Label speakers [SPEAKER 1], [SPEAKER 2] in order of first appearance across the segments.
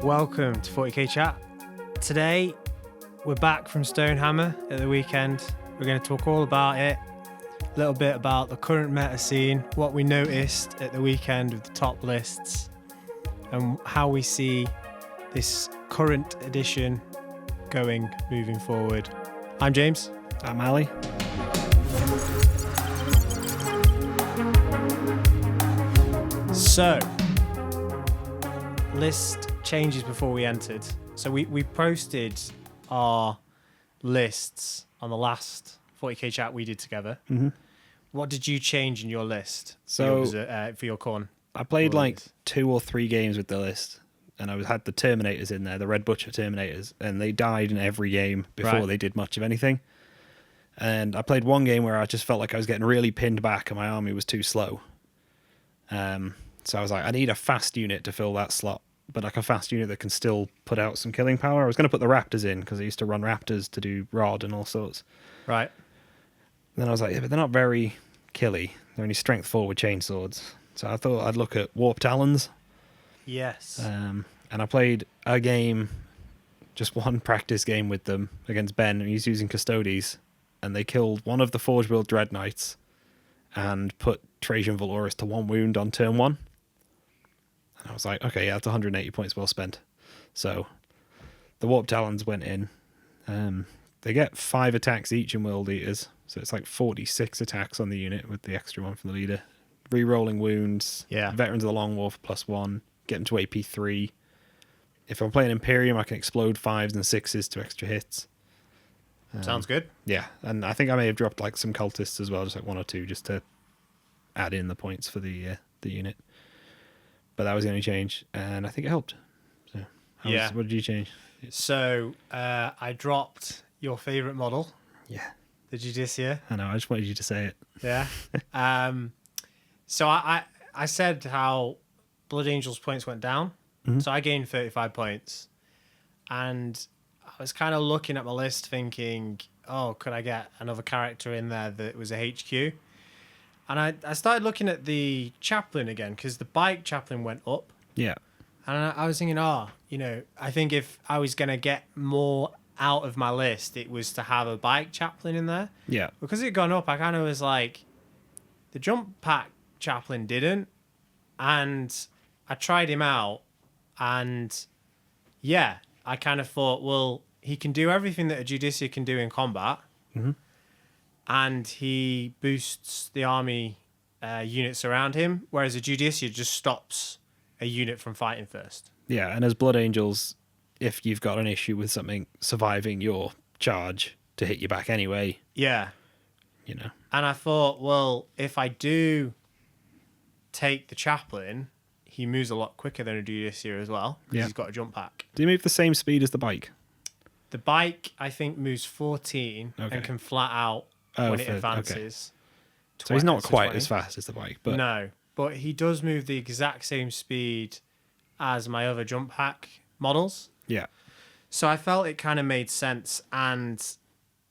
[SPEAKER 1] Welcome to 40k Chat. Today, we're back from Stonehammer at the weekend. We're going to talk all about it, a little bit about the current meta scene, what we noticed at the weekend with the top lists, and how we see this current edition going moving forward. I'm James.
[SPEAKER 2] I'm Ali.
[SPEAKER 1] So, list changes before we entered. So we posted our lists on the last 40k Chat we did together.
[SPEAKER 2] Mm-hmm.
[SPEAKER 1] What did you change in your list
[SPEAKER 2] So
[SPEAKER 1] for your corn?
[SPEAKER 2] I played like 2 or 3 games with the list, and I had the Terminators in there, the Red Butcher Terminators, and they died in every game before they did much of anything. And I played one game where I just felt like I was getting really pinned back and my army was too slow. So I was like, I need a fast unit to fill that slot, but like a fast unit that can still put out some killing power. I was going to put the Raptors in because I used to run Raptors to do Rod and all sorts.
[SPEAKER 1] Right.
[SPEAKER 2] Then I was like, yeah, but they're not very killy. They're only strength 4 with chainswords. So I thought I'd look at Warp Talons.
[SPEAKER 1] Yes.
[SPEAKER 2] And I played a game, just one practice game with them against Ben, and he's using Custodes, and they killed one of the Forge World Dread Knights and put Trajan Valoris to 1 wound on turn 1. And I was like, okay, yeah, that's 180 points well spent. So the Warp Talons went in. They get 5 attacks each in World Eaters, so it's like 46 attacks on the unit with the extra one from the leader. Re-rolling wounds, Veterans of the Long War for +1, get them to AP 3. If I'm playing Imperium, I can explode 5s and 6s to extra hits.
[SPEAKER 1] Sounds good.
[SPEAKER 2] Yeah, and I think I may have dropped like some cultists as well, just like 1 or 2, just to add in the points for the unit. But that was the only change, and I think it helped. So, what did you change?
[SPEAKER 1] So I dropped your favourite model.
[SPEAKER 2] Yeah.
[SPEAKER 1] The Judicia.
[SPEAKER 2] I know, I just wanted you to say it.
[SPEAKER 1] Yeah. So I said how Blood Angel's points went down. Mm-hmm. So I gained 35 points. And I was kind of looking at my list thinking, oh, could I get another character in there that was a HQ? And I started looking at the chaplain again, because the bike chaplain went up.
[SPEAKER 2] Yeah.
[SPEAKER 1] And I was thinking, I think if I was going to get more out of my list, it was to have a bike chaplain in there.
[SPEAKER 2] Yeah.
[SPEAKER 1] Because it had gone up, I kind of was like, the jump pack chaplain didn't. And I tried him out. And yeah, I kind of thought, well, he can do everything that a Judicia can do in combat.
[SPEAKER 2] Mm-hmm.
[SPEAKER 1] And he boosts the army units around him, whereas a Judicia just stops a unit from fighting first.
[SPEAKER 2] Yeah, and as Blood Angels, if you've got an issue with something surviving your charge to hit you back anyway.
[SPEAKER 1] Yeah.
[SPEAKER 2] You know.
[SPEAKER 1] And I thought, well, if I do take the chaplain, he moves a lot quicker than a Judicia as well, because he's got a jump pack.
[SPEAKER 2] Do you move the same speed as the bike?
[SPEAKER 1] The bike, I think, moves 14 and can flat out when it advances.
[SPEAKER 2] Okay. So he's not quite as fast as the bike. But
[SPEAKER 1] no, but he does move the exact same speed as my other jump pack models.
[SPEAKER 2] Yeah.
[SPEAKER 1] So I felt it kind of made sense, and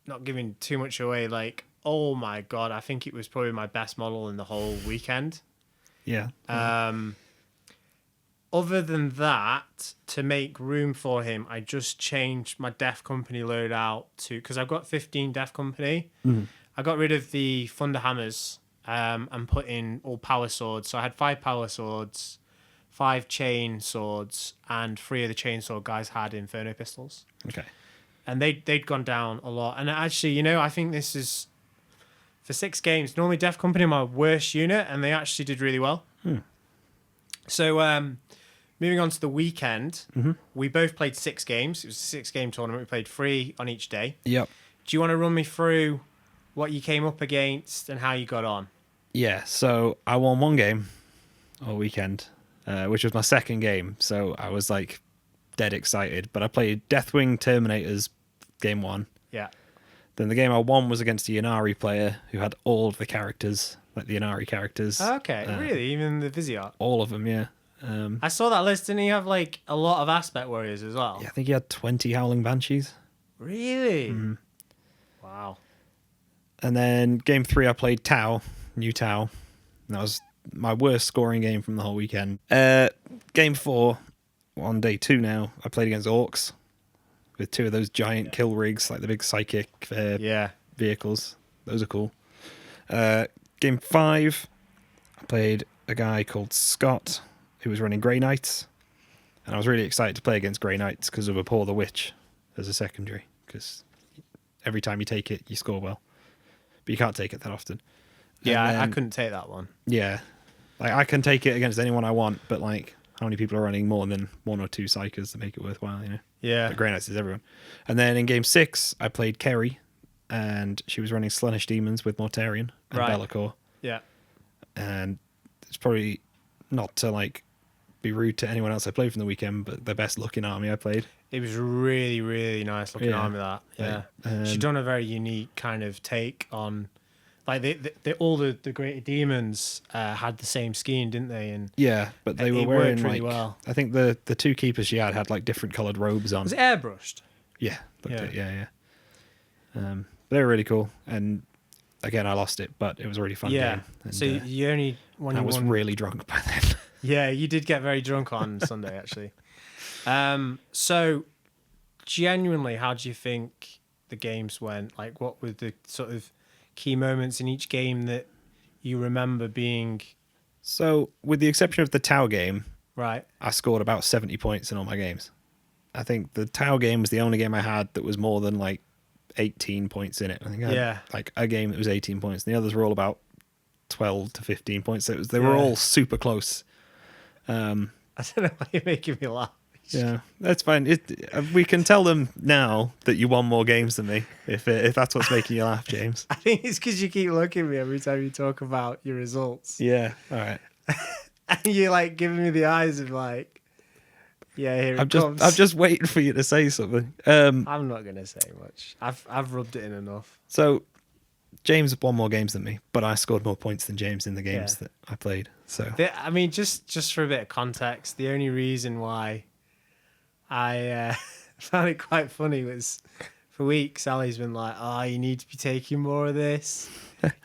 [SPEAKER 1] not giving too much away, like, oh my God, I think it was probably my best model in the whole weekend.
[SPEAKER 2] Yeah.
[SPEAKER 1] Other than that, to make room for him, I just changed my Death Company loadout to, because I've got 15 Death Company.
[SPEAKER 2] Mm-hmm.
[SPEAKER 1] I got rid of the Thunder Hammers and put in all power swords. So I had 5 power swords, 5 chain swords, and 3 of the chainsaw guys had Inferno pistols.
[SPEAKER 2] Okay.
[SPEAKER 1] And they'd gone down a lot. And actually, I think this is, for 6 games, normally Death Company are my worst unit, and they actually did really well. So, moving on to the weekend, we both played 6 games. It was a 6-game tournament. We played 3 on each day.
[SPEAKER 2] Yep.
[SPEAKER 1] Do you want to run me through what you came up against and how you got on?
[SPEAKER 2] Yeah, so I won 1 game all weekend, which was my 2nd game. So I was like dead excited. But I played Deathwing Terminators game 1.
[SPEAKER 1] Yeah.
[SPEAKER 2] Then the game I won was against a Yanari player who had all of the characters, like the Yanari characters.
[SPEAKER 1] Okay, really? Even the Viziart?
[SPEAKER 2] All of them, yeah.
[SPEAKER 1] I saw that list. Didn't he have like a lot of Aspect Warriors as well?
[SPEAKER 2] Yeah, I think he had 20 Howling Banshees.
[SPEAKER 1] Really? Mm-hmm. Wow.
[SPEAKER 2] And then game 3, I played Tau, New Tau. And that was my worst scoring game from the whole weekend. Game 4, on day 2 now, I played against orcs with 2 of those giant kill rigs, like the big psychic vehicles. Those are cool. Game 5, I played a guy called Scott who was running Grey Knights, and I was really excited to play against Grey Knights because of Abhor the Witch as a secondary, because every time you take it, you score well, but you can't take it that often.
[SPEAKER 1] Yeah,
[SPEAKER 2] Then,
[SPEAKER 1] I couldn't take that one.
[SPEAKER 2] Yeah, like I can take it against anyone I want, but like, how many people are running more than 1 or 2 psychers to make it worthwhile, you know?
[SPEAKER 1] Yeah.
[SPEAKER 2] But Grey Knights is everyone. And then in game 6, I played Kerry, and she was running Slaanesh Demons with Mortarion and Be'lakor.
[SPEAKER 1] Yeah.
[SPEAKER 2] And it's probably not to like be rude to anyone else I played from the weekend, but the best looking army I played.
[SPEAKER 1] It was really, really nice looking army, that. Yeah. She'd done a very unique kind of take on... Like, all the greater demons had the same scheme, didn't they? And
[SPEAKER 2] yeah, but they were wearing,
[SPEAKER 1] really
[SPEAKER 2] like...
[SPEAKER 1] well.
[SPEAKER 2] I think the 2 keepers she had like different coloured robes on.
[SPEAKER 1] Was it airbrushed?
[SPEAKER 2] Yeah. Yeah. But they were really cool. And again, I lost it, but it was a really fun game. And,
[SPEAKER 1] so you only...
[SPEAKER 2] I was really drunk by then.
[SPEAKER 1] Yeah, you did get very drunk on Sunday, actually. So, genuinely, how do you think the games went? Like, what were the sort of key moments in each game that you remember being...
[SPEAKER 2] So, with the exception of the Tau game,
[SPEAKER 1] right,
[SPEAKER 2] I scored about 70 points in all my games. I think the Tau game was the only game I had that was more than like 18 points in it. I think I had like a game that was 18 points, and the others were all about 12 to 15 points. So they were all super close.
[SPEAKER 1] I don't know why you're making me laugh.
[SPEAKER 2] Yeah, that's fine. We can tell them now that you won more games than me, if that's what's making you laugh, James.
[SPEAKER 1] I think it's because you keep looking at me every time you talk about your results.
[SPEAKER 2] Yeah, all right.
[SPEAKER 1] And you're like giving me the eyes of like, yeah, here it comes.
[SPEAKER 2] I'm just waiting for you to say something.
[SPEAKER 1] I'm not going to say much. I've rubbed it in enough.
[SPEAKER 2] So, James won more games than me, but I scored more points than James in the games that I played. So,
[SPEAKER 1] I mean, just for a bit of context, the only reason why I found it quite funny was for weeks Sally's been like, "Oh, you need to be taking more of this.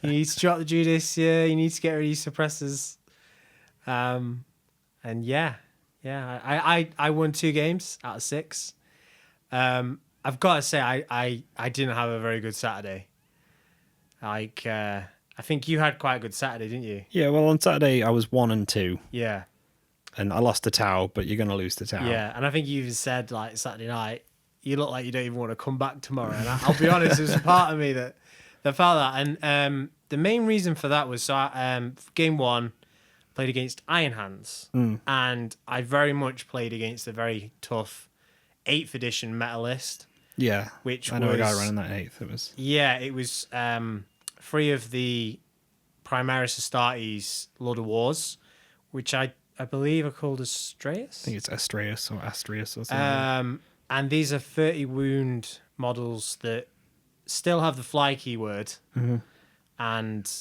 [SPEAKER 1] You need to drop the Judas. Yeah, you need to get rid of these suppressors." And I won 2 games out of 6. I've got to say I didn't have a very good Saturday. Like I think you had quite a good Saturday, didn't you?
[SPEAKER 2] Yeah, well, on Saturday I was 1 and 2.
[SPEAKER 1] Yeah.
[SPEAKER 2] And I lost to Tau, but you're going to lose to Tau.
[SPEAKER 1] Yeah, and I think you even said, like, Saturday night, you look like you don't even want to come back tomorrow. And I'll be honest, there's a part of me that felt that. And the main reason for that was, game 1, played against Iron Hands. And I very much played against a very tough 8th edition metalist.
[SPEAKER 2] Yeah,
[SPEAKER 1] which
[SPEAKER 2] I know a guy running that 8th.
[SPEAKER 1] It was 3 of the Primaris Astartes Lord of Wars, which I believe are called Astraeus.
[SPEAKER 2] I think it's Astraeus or Astrius or something.
[SPEAKER 1] And these are 30 wound models that still have the fly keyword.
[SPEAKER 2] Mm-hmm.
[SPEAKER 1] And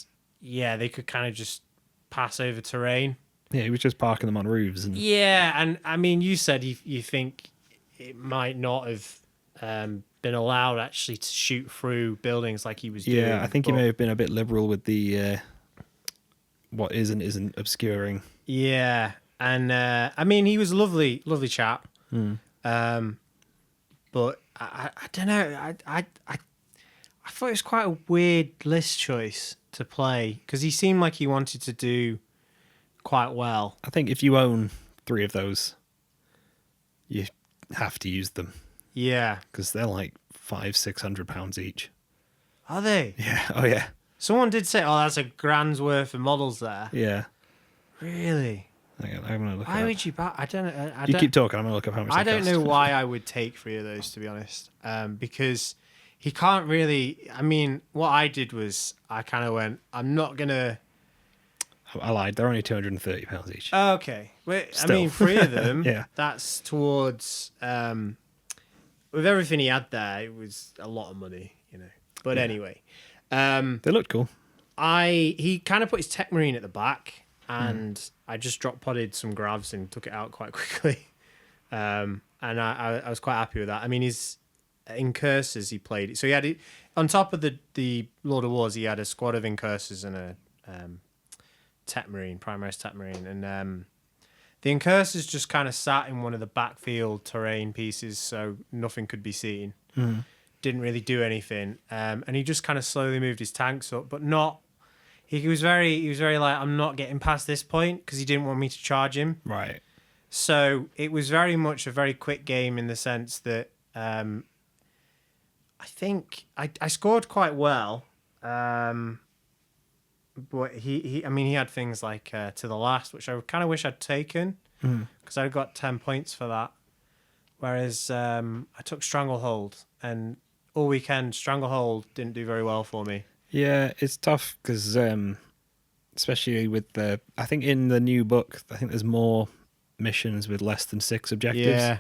[SPEAKER 1] yeah, they could kind of just pass over terrain.
[SPEAKER 2] Yeah, he was just parking them on roofs.
[SPEAKER 1] Yeah, and I mean, you said you think it might not have been allowed actually to shoot through buildings like he was doing.
[SPEAKER 2] Yeah, I think he may have been a bit liberal with the what is and isn't obscuring.
[SPEAKER 1] Yeah, and I mean, he was a lovely chap. But I don't know. I thought it was quite a weird list choice to play because he seemed like he wanted to do quite well.
[SPEAKER 2] I think if you own 3 of those, you have to use them.
[SPEAKER 1] Yeah,
[SPEAKER 2] because they're like £500-600 each.
[SPEAKER 1] Are they?
[SPEAKER 2] Yeah. Oh yeah.
[SPEAKER 1] Someone did say, "Oh, that's a grand's worth of models there."
[SPEAKER 2] Yeah.
[SPEAKER 1] Really?
[SPEAKER 2] I'm gonna look.
[SPEAKER 1] Why would you buy? I don't know.
[SPEAKER 2] You keep talking. I'm gonna look up how much.
[SPEAKER 1] I don't know why I would take 3 of those, to be honest. Because he can't really. I mean, what I did was I kind of went, "I'm not gonna."
[SPEAKER 2] I lied. They're only £230 each.
[SPEAKER 1] Okay. Wait, I mean, 3 of them.
[SPEAKER 2] Yeah.
[SPEAKER 1] That's towards. With everything he had there, it was a lot of money, you know. But anyway,
[SPEAKER 2] they looked cool.
[SPEAKER 1] He kind of put his Tech Marine at the back, and I just drop podded some Gravs and took it out quite quickly. And I was quite happy with that. I mean, in Curses he played. So he had on top of the Lord of Wars, he had a squad of Incursors and a Tech Marine, Primaris Tech Marine, and The incursors just kind of sat in one of the backfield terrain pieces, so nothing could be seen. Didn't really do anything, and he just kind of slowly moved his tanks up, but not. He was very like, I'm not getting past this point because he didn't want me to charge him.
[SPEAKER 2] Right.
[SPEAKER 1] So it was very much a very quick game in the sense that I think I scored quite well. But he had things like to the last, which I kind of wish I'd taken because I got 10 points for that. Whereas I took Stranglehold, and all weekend Stranglehold didn't do very well for me.
[SPEAKER 2] Yeah, it's tough because especially with I think in the new book, I think there's more missions with less than 6 objectives.
[SPEAKER 1] Yeah,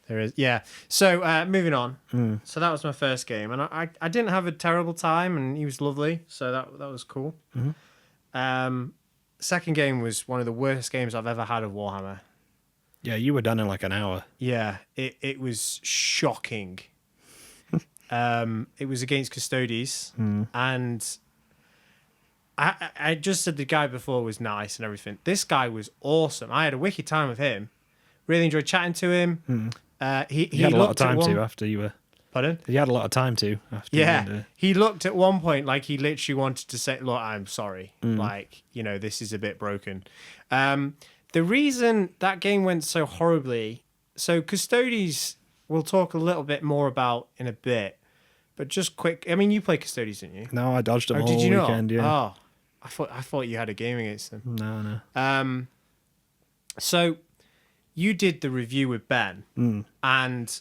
[SPEAKER 1] there is. Yeah. So moving on. So that was my first game, and I didn't have a terrible time, and he was lovely. So that was cool. Second game was one of the worst games I've ever had of Warhammer.
[SPEAKER 2] Yeah, you were done in like an hour.
[SPEAKER 1] Yeah, it was shocking. It was against Custodes, and I just said the guy before was nice and everything. This guy was awesome. I had a wicked time with him. Really enjoyed chatting to him. He
[SPEAKER 2] had a lot of time to after you were.
[SPEAKER 1] Pardon?
[SPEAKER 2] He had a lot of time to after.
[SPEAKER 1] Yeah, he looked at one point like he literally wanted to say, "Look, I'm sorry. Like, this is a bit broken." The reason that game went so horribly, so Custodes we'll talk a little bit more about in a bit, but just quick. I mean, you played Custodes, didn't you?
[SPEAKER 2] No, I dodged them all
[SPEAKER 1] did you
[SPEAKER 2] weekend.
[SPEAKER 1] Not?
[SPEAKER 2] Yeah.
[SPEAKER 1] Oh, I thought you had a game against them.
[SPEAKER 2] No.
[SPEAKER 1] So you did the review with Ben, and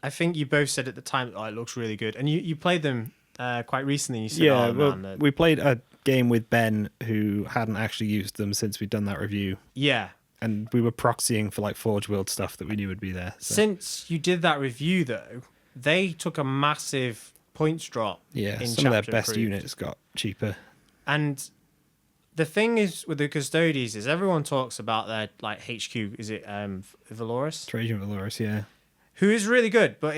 [SPEAKER 1] I think you both said at the time, "Oh, it looks really good." And you played them quite recently. You said,
[SPEAKER 2] yeah,
[SPEAKER 1] "Oh,
[SPEAKER 2] well,
[SPEAKER 1] man,
[SPEAKER 2] we played a game with Ben who hadn't actually used them since we'd done that review.
[SPEAKER 1] Yeah.
[SPEAKER 2] And we were proxying for like Forge World stuff that we knew would be there. So.
[SPEAKER 1] Since you did that review, though, they took a massive points drop.
[SPEAKER 2] Yeah,
[SPEAKER 1] in
[SPEAKER 2] some of their best
[SPEAKER 1] Improved.
[SPEAKER 2] units got cheaper.
[SPEAKER 1] And the thing is with the Custodes is everyone talks about their like HQ. Is it Valoris?
[SPEAKER 2] Trajan Valoris, yeah.
[SPEAKER 1] Who is really good, but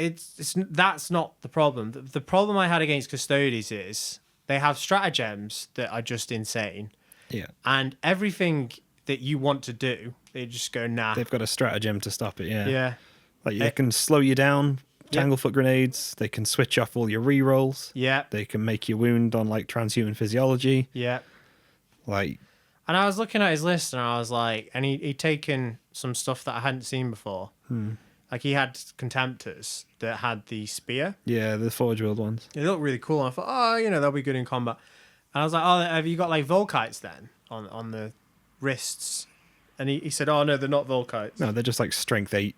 [SPEAKER 1] that's not the problem. The problem I had against Custodes is they have stratagems that are just insane.
[SPEAKER 2] Yeah.
[SPEAKER 1] And everything that you want to do, they just go, nah.
[SPEAKER 2] They've got a stratagem to stop it, yeah.
[SPEAKER 1] Yeah.
[SPEAKER 2] Like they can slow you down, tanglefoot grenades, they can switch off all your rerolls.
[SPEAKER 1] Yeah.
[SPEAKER 2] They can make you wound on like transhuman physiology.
[SPEAKER 1] Yeah.
[SPEAKER 2] Like,
[SPEAKER 1] and I was looking at his list and I was like, and he'd taken some stuff that I hadn't seen before. Like he had Contemptors that had the spear.
[SPEAKER 2] Yeah, the Forge World ones.
[SPEAKER 1] They looked really cool. And I thought, oh, they'll be good in combat. And I was like, oh, have you got like Volkites then on the wrists? And he said, oh, no, they're not Volkites.
[SPEAKER 2] No, they're just like strength 8.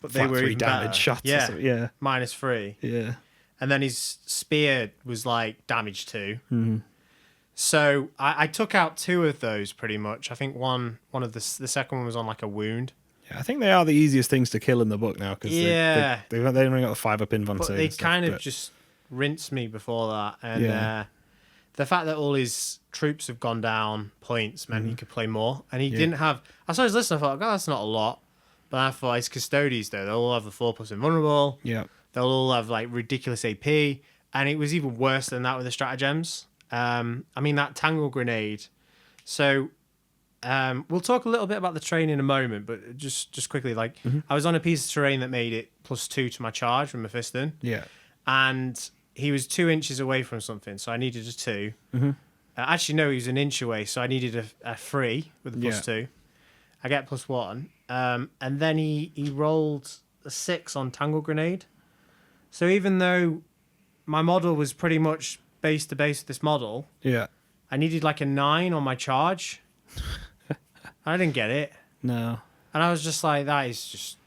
[SPEAKER 1] But they were
[SPEAKER 2] 3
[SPEAKER 1] even
[SPEAKER 2] damage
[SPEAKER 1] better.
[SPEAKER 2] shots.
[SPEAKER 1] Yeah.
[SPEAKER 2] Or something. Yeah.
[SPEAKER 1] -3.
[SPEAKER 2] Yeah.
[SPEAKER 1] And then his spear was like damage 2. So I took out 2 of those pretty much. I think one of the second one was on like a wound.
[SPEAKER 2] Yeah, I think they are the easiest things to kill in the book now because they only got the 5-up invuln
[SPEAKER 1] but
[SPEAKER 2] save.
[SPEAKER 1] they
[SPEAKER 2] and stuff,
[SPEAKER 1] kind of just rinsed me before that. And the fact that all his troops have gone down points meant he could play more. And he didn't have... I saw his list and I thought, God, that's not a lot. But I thought his Custodes, though, they'll all have the 4+ invulnerable.
[SPEAKER 2] Yeah.
[SPEAKER 1] They'll all have like ridiculous AP. And it was even worse than that with the stratagems. That Tangle Grenade. So we'll talk a little bit about the terrain in a moment, but just quickly, like I was on a piece of terrain that made it +2 to my charge from Mephiston.
[SPEAKER 2] Yeah.
[SPEAKER 1] And he was 2 inches away from something, so I needed a 2. Actually, no, he was an inch away, so I needed a 3 with a +2. I get +1. And then he rolled a 6 on Tangle Grenade. So even though my model was pretty much base to base with this model, I needed like a 9 on my charge. I didn't get it.
[SPEAKER 2] No.
[SPEAKER 1] And I was just like, that is just...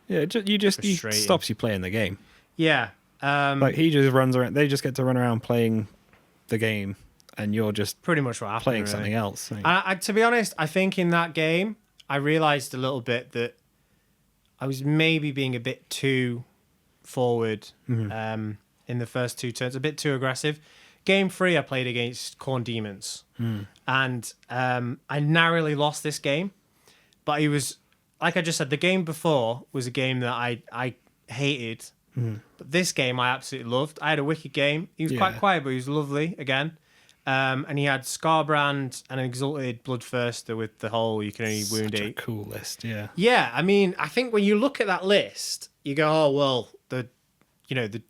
[SPEAKER 2] Yeah, he stops you playing the game.
[SPEAKER 1] Yeah.
[SPEAKER 2] Like he just runs around. They just get to run around playing the game, and you're just
[SPEAKER 1] pretty much what happened,
[SPEAKER 2] playing
[SPEAKER 1] really.
[SPEAKER 2] something else.
[SPEAKER 1] I, to be honest, I think in that game, I realised a little bit that I was maybe being a bit too forward in the first 2 turns, a bit too aggressive. Game 3, I played against Khorne Demons, and I narrowly lost this game. But it was, like I just said, the game before was a game that I hated. But this game I absolutely loved. I had a wicked game. He was quite quiet, but he was lovely again. And he had Scarbrand and an Exalted Bloodthirster with the whole you can only wound
[SPEAKER 2] Such a
[SPEAKER 1] 8.
[SPEAKER 2] cool list, yeah.
[SPEAKER 1] Yeah, I mean, I think when you look at that list, you go, oh, well, the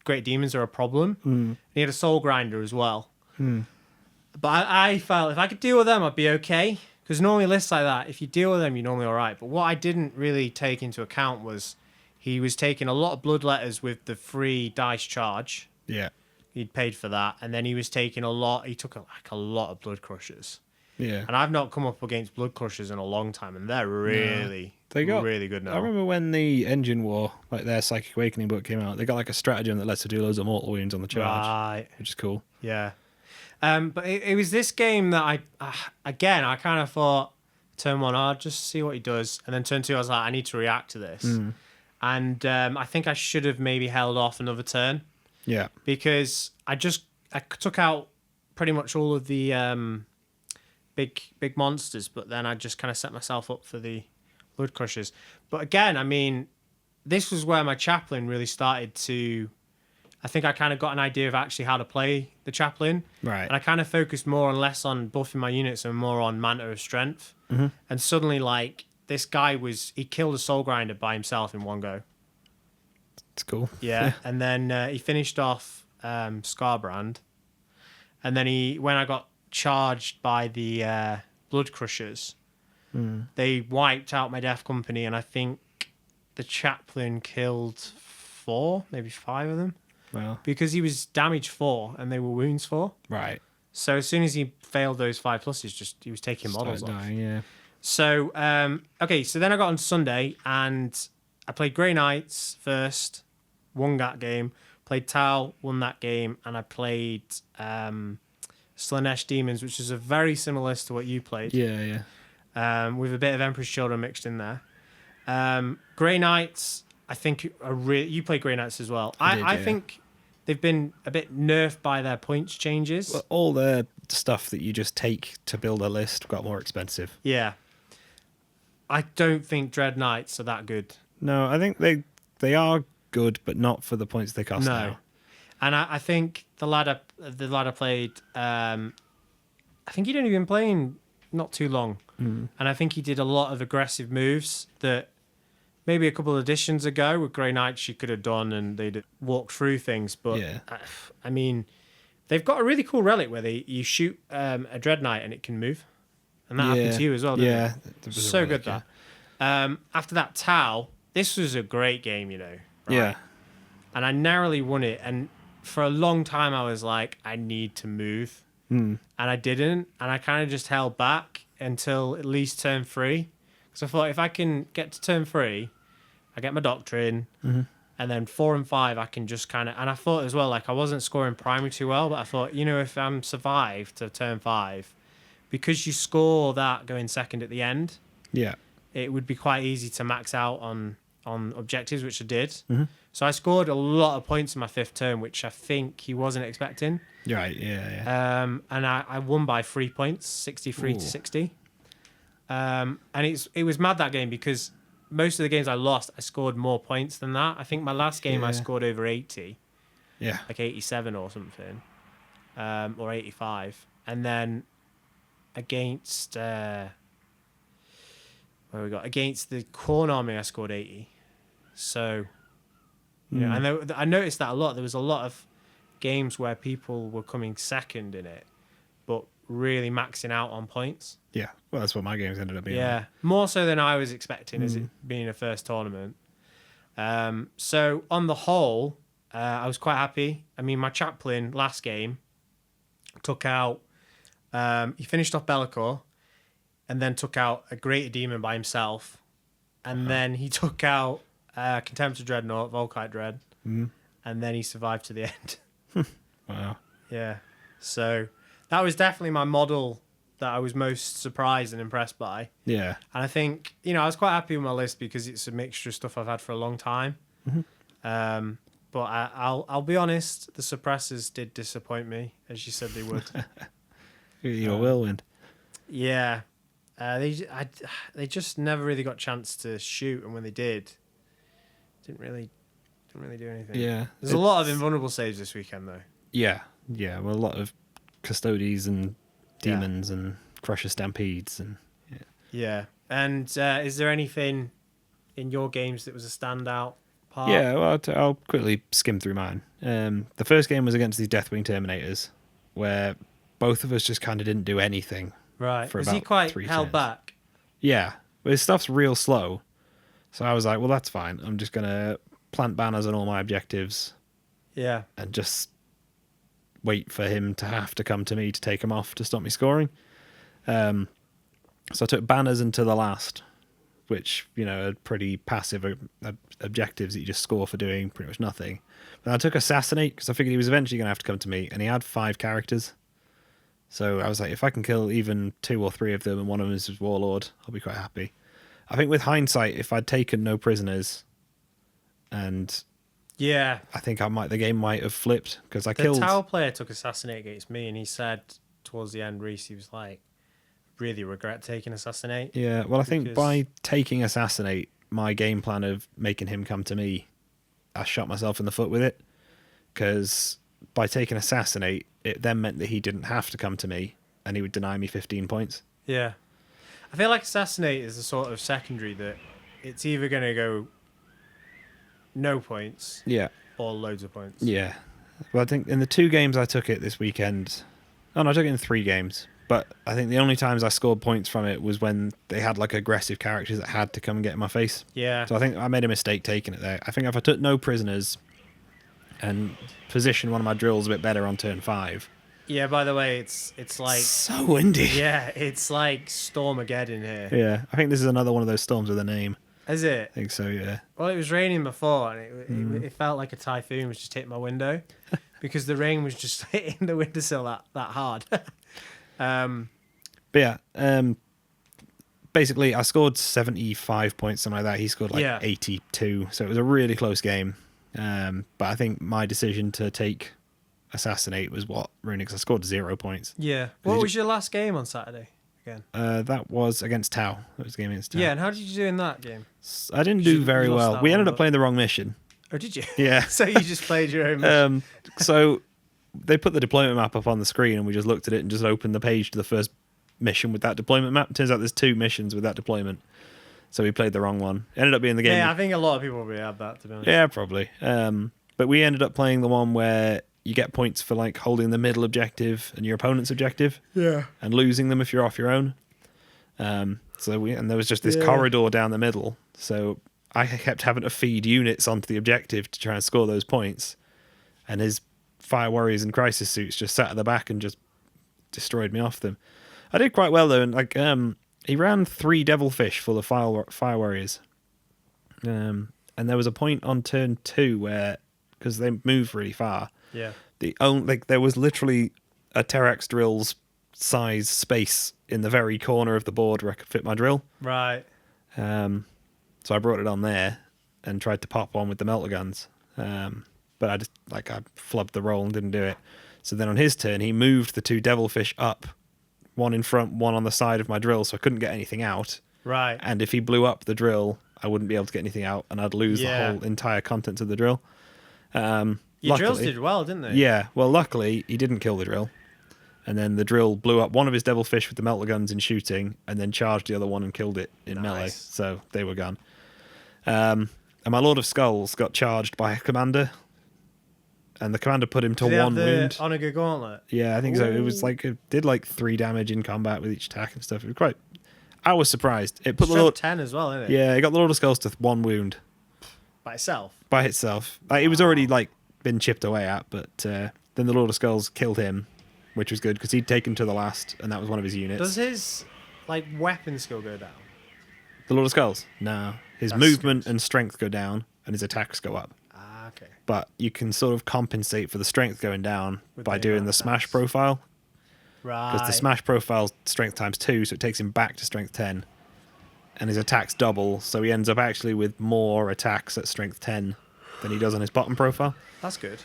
[SPEAKER 1] Great Demons are a problem. And he had a Soul Grinder as well. But I felt if I could deal with them, I'd be okay. Because normally lists like that, if you deal with them, you're normally all right. But what I didn't really take into account was he was taking a lot of Bloodletters with the free dice charge.
[SPEAKER 2] Yeah.
[SPEAKER 1] He'd paid for that. And then he was taking he took a lot of Blood Crushers.
[SPEAKER 2] Yeah.
[SPEAKER 1] And I've not come up against Blood Crushers in a long time. And they're really, really good now.
[SPEAKER 2] I remember when the Engine War, like their Psychic Awakening book came out, they got like a stratagem that lets her do loads of mortal wounds on the charge.
[SPEAKER 1] Right.
[SPEAKER 2] Which is cool.
[SPEAKER 1] Yeah. But it was this game that I kind of thought, turn 1, I'll just see what he does. And then turn 2, I was like, I need to react to this. And I think I should have maybe held off another turn.
[SPEAKER 2] Yeah.
[SPEAKER 1] Because I took out pretty much all of the big monsters, but then I just kind of set myself up for the Blood Crushers. But again, I mean, this was where my chaplain really started to... I think I kind of got an idea of actually how to play the chaplain.
[SPEAKER 2] Right.
[SPEAKER 1] And I kind of focused more and less on buffing my units and more on Manta of Strength. And suddenly, like, this guy he killed a Soul Grinder by himself in one go.
[SPEAKER 2] It's cool.
[SPEAKER 1] Yeah. And then he finished off Scarbrand. And then when I got charged by the Blood Crushers, they wiped out my Death Company. And I think the chaplain killed 4, maybe 5 of them.
[SPEAKER 2] Well,
[SPEAKER 1] because he was damage 4 and they were wounds 4.
[SPEAKER 2] right.
[SPEAKER 1] So as soon as he failed those 5 pluses, he was taking models off.
[SPEAKER 2] Dying, yeah.
[SPEAKER 1] So okay, so then I got on Sunday and I played Grey Knights first, won that game. Played Tau, won that game, and I played Slanesh Demons, which is a very similar list to what you played.
[SPEAKER 2] Yeah, yeah.
[SPEAKER 1] With a bit of Emperor's Children mixed in there. Grey Knights, I think you played Grey Knights as well. I think they've been a bit nerfed by their points changes.
[SPEAKER 2] Well, all the stuff that you just take to build a list got more expensive.
[SPEAKER 1] Yeah. I don't think Dread Knights are that good.
[SPEAKER 2] No, I think they are good, but not for the points they cost now.
[SPEAKER 1] And I think the lad I played, I think he'd only been playing not too long. And I think he did a lot of aggressive moves that maybe a couple of editions ago with Grey Knights you could have done and they'd walked through things. But,
[SPEAKER 2] yeah.
[SPEAKER 1] I mean, they've got a really cool relic where you shoot a Dread Knight and it can move. And that happened to you as well, didn't it? So relic, good, that. After that, Tau, this was a great game, you know. Right?
[SPEAKER 2] Yeah.
[SPEAKER 1] And I narrowly won it. And for a long time, I was like, I need to move. And I didn't. And I kind of just held back until at least turn 3. Because I thought if I can get to turn 3, I get my Doctrine. And then 4 and 5, I can just kind of... And I thought as well, like, I wasn't scoring primary too well. But I thought, you know, if I'm survived to turn 5, because you score that going second at the end, it would be quite easy to max out on objectives, which I did. So I scored a lot of points in my 5th turn, which I think he wasn't expecting.
[SPEAKER 2] Right, yeah.
[SPEAKER 1] And I won by 3 points, 63 to 60. And it was mad that game because most of the games I lost, I scored more points than that. I think my last game I scored over 80.
[SPEAKER 2] Yeah.
[SPEAKER 1] Like 87 or something. Or 85. And then against... against the Corn Army, I scored 80. So, you know, I noticed that a lot. There was a lot of games where people were coming second in it, but really maxing out on points.
[SPEAKER 2] Yeah, well, that's what my games ended up being.
[SPEAKER 1] Yeah,
[SPEAKER 2] like.
[SPEAKER 1] more so than I was expecting, as it being a first tournament. So on the whole, I was quite happy. I mean, my chaplain last game took out. He finished off Be'lakor, and then took out a Greater Demon by himself, and then he took out Contemptor Dreadnought, Volkite Dread, and then he survived to the end.
[SPEAKER 2] Wow.
[SPEAKER 1] Yeah. So that was definitely my model that I was most surprised and impressed by.
[SPEAKER 2] Yeah.
[SPEAKER 1] And I think, you know, I was quite happy with my list because it's a mixture of stuff I've had for a long time. But I'll be honest, the suppressors did disappoint me, as you said they would.
[SPEAKER 2] You're a whirlwind.
[SPEAKER 1] Yeah. They just never really got a chance to shoot, and when they did, didn't really do anything.
[SPEAKER 2] Yeah.
[SPEAKER 1] There's a lot of invulnerable saves this weekend, though.
[SPEAKER 2] Yeah. Well, a lot of Custodes and Demons and Crusher Stampedes and
[SPEAKER 1] Yeah. And is there anything in your games that was a standout part?
[SPEAKER 2] Yeah, well, I'll quickly skim through mine. The first game was against these Deathwing Terminators, where both of us just kind of didn't do anything.
[SPEAKER 1] Right.
[SPEAKER 2] For
[SPEAKER 1] Was
[SPEAKER 2] about
[SPEAKER 1] he quite
[SPEAKER 2] 3
[SPEAKER 1] held
[SPEAKER 2] turns.
[SPEAKER 1] back?
[SPEAKER 2] Yeah, but his stuff's real slow. So I was like, well, that's fine. I'm just going to plant banners on all my objectives
[SPEAKER 1] Yeah.
[SPEAKER 2] and just wait for him to have to come to me to take him off to stop me scoring. So I took banners into the last, which, are pretty passive objectives that you just score for doing pretty much nothing. But I took Assassinate because I figured he was eventually going to have to come to me, and he had 5 characters. So I was like, if I can kill even 2 or 3 of them and one of them is his Warlord, I'll be quite happy. I think with hindsight, if I'd taken no prisoners, and
[SPEAKER 1] Yeah.
[SPEAKER 2] I think the game might have flipped because I
[SPEAKER 1] The
[SPEAKER 2] killed.
[SPEAKER 1] Tower player took Assassinate against me, and he said towards the end, Reese, he was like, really regret taking Assassinate.
[SPEAKER 2] Yeah, well, I think
[SPEAKER 1] Because-
[SPEAKER 2] by taking Assassinate, my game plan of making him come to me, I shot myself in the foot with it. Because by taking Assassinate, it then meant that he didn't have to come to me, and he would deny me 15 points.
[SPEAKER 1] Yeah. I feel like Assassinate is a sort of secondary that it's either going to go no points
[SPEAKER 2] Yeah.
[SPEAKER 1] or loads of points.
[SPEAKER 2] Yeah. Well, I think in the 2 games I took it this weekend. Oh, no, I took it in 3 games. But I think the only times I scored points from it was when they had like aggressive characters that had to come and get in my face.
[SPEAKER 1] Yeah.
[SPEAKER 2] So I think I made a mistake taking it there. I think if I took no prisoners and positioned one of my drills a bit better on turn 5.
[SPEAKER 1] Yeah, by the way, it's like
[SPEAKER 2] So windy.
[SPEAKER 1] yeah, it's like Stormageddon here.
[SPEAKER 2] Yeah, I think this is another one of those storms with a name.
[SPEAKER 1] Is it?
[SPEAKER 2] I think so, yeah.
[SPEAKER 1] Well, it was raining before, and it felt like a typhoon was just hitting my window because the rain was just hitting the windowsill that hard.
[SPEAKER 2] But yeah, basically I scored 75 points, something like that. He scored like 82, so it was a really close game. But I think my decision to take Assassinate was what ruined it, because I scored 0 points.
[SPEAKER 1] Yeah. What was your last game on Saturday again?
[SPEAKER 2] That was against Tau. That was a game against Tau.
[SPEAKER 1] Yeah, and how did you do in that game?
[SPEAKER 2] I didn't do very
[SPEAKER 1] lost
[SPEAKER 2] well.
[SPEAKER 1] that
[SPEAKER 2] We
[SPEAKER 1] one,
[SPEAKER 2] ended up
[SPEAKER 1] but-
[SPEAKER 2] playing the wrong mission.
[SPEAKER 1] Oh, did you?
[SPEAKER 2] Yeah.
[SPEAKER 1] So you just played your own mission.
[SPEAKER 2] So they put the deployment map up on the screen, and we just looked at it and just opened the page to the first mission with that deployment map. Turns out there's 2 missions with that deployment. So we played the wrong one. Ended up being the game.
[SPEAKER 1] Yeah, I think a lot of people probably had that, to be honest.
[SPEAKER 2] Yeah, probably. But we ended up playing the one where you get points for like holding the middle objective and your opponent's objective.
[SPEAKER 1] Yeah.
[SPEAKER 2] And losing them if you're off your own. And there was just this corridor down the middle. So I kept having to feed units onto the objective to try and score those points. And his Fire Warriors and Crisis Suits just sat at the back and just destroyed me off them. I did quite well though, and he ran 3 Devilfish full of Fire Warriors. And there was a point on turn 2 where, because they move really far,
[SPEAKER 1] Yeah.
[SPEAKER 2] there was literally a Terrax drill's size space in the very corner of the board where I could fit my drill.
[SPEAKER 1] Right.
[SPEAKER 2] So I brought it on there and tried to pop one with the melter guns. But I flubbed the roll and didn't do it. So then on his turn, he moved the 2 Devilfish up, one in front, one on the side of my drill, so I couldn't get anything out.
[SPEAKER 1] Right.
[SPEAKER 2] And if he blew up the drill, I wouldn't be able to get anything out, and I'd lose the whole entire contents of the drill.
[SPEAKER 1] Your drills did well, didn't they?
[SPEAKER 2] Yeah, well, luckily, he didn't kill the drill. And then the drill blew up one of his Devilfish with the melter guns in shooting, and then charged the other one and killed it in melee. So they were gone. And my Lord of Skulls got charged by a commander, and the commander put him to 1 wound.
[SPEAKER 1] Onaga Gauntlet.
[SPEAKER 2] Yeah, I think so. It was it did 3 damage in combat with each attack and stuff. It was quite. I was surprised. It put the Lord
[SPEAKER 1] 10 as well, isn't it?
[SPEAKER 2] Yeah, it got the Lord of Skulls to 1 wound
[SPEAKER 1] By itself.
[SPEAKER 2] by itself. It was already been chipped away at, but then the Lord of Skulls killed him, which was good because he'd taken to the last, and that was one of his units.
[SPEAKER 1] Does his weapon skill go down?
[SPEAKER 2] The Lord of Skulls? No. His
[SPEAKER 1] That's
[SPEAKER 2] movement
[SPEAKER 1] good.
[SPEAKER 2] and strength go down, and his attacks go up.
[SPEAKER 1] Ah, okay.
[SPEAKER 2] But you can sort of compensate for the strength going down
[SPEAKER 1] With
[SPEAKER 2] by
[SPEAKER 1] the
[SPEAKER 2] doing
[SPEAKER 1] amount
[SPEAKER 2] the
[SPEAKER 1] of
[SPEAKER 2] smash
[SPEAKER 1] attacks.
[SPEAKER 2] profile.
[SPEAKER 1] Right.
[SPEAKER 2] Because the smash profile strength times 2, so it takes him back to strength 10. And his attacks double, so he ends up actually with more attacks at strength 10 than he does on his bottom profile.
[SPEAKER 1] That's good.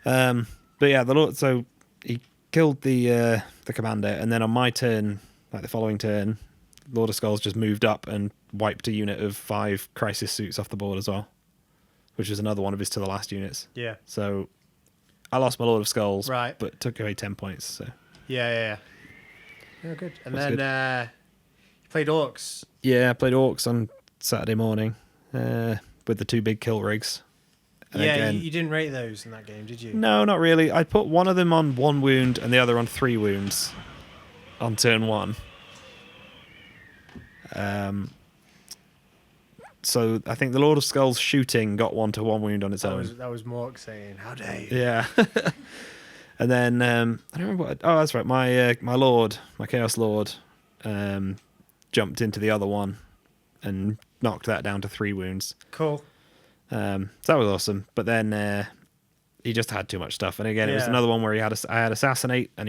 [SPEAKER 2] But yeah, so he killed the commander, and then on my turn, the following turn, Lord of Skulls just moved up and wiped a unit of 5 Crisis Suits off the board as well, which was another one of his to the last units.
[SPEAKER 1] Yeah.
[SPEAKER 2] So I lost my Lord of Skulls,
[SPEAKER 1] Right.
[SPEAKER 2] but took away 10 points. So
[SPEAKER 1] Yeah. Oh, good. And
[SPEAKER 2] That's
[SPEAKER 1] then you played Orcs.
[SPEAKER 2] yeah, I played Orcs on Saturday morning with the 2 big kill rigs. And
[SPEAKER 1] Yeah,
[SPEAKER 2] again,
[SPEAKER 1] you didn't rate those in that game, did you?
[SPEAKER 2] no, not really. I put one of them on 1 wound and the other on 3 wounds on turn 1. So I think the Lord of Skulls shooting got 1 to 1 wound on its own.
[SPEAKER 1] That was Mork saying, "How dare you?"
[SPEAKER 2] Yeah. And then I don't remember what. Oh, that's right. My Lord, my Chaos Lord, jumped into the other one and knocked that down to 3 wounds.
[SPEAKER 1] Cool.
[SPEAKER 2] So that was awesome. But then he just had too much stuff. And again, it was
[SPEAKER 1] Yeah.
[SPEAKER 2] another one where I had Assassinate, and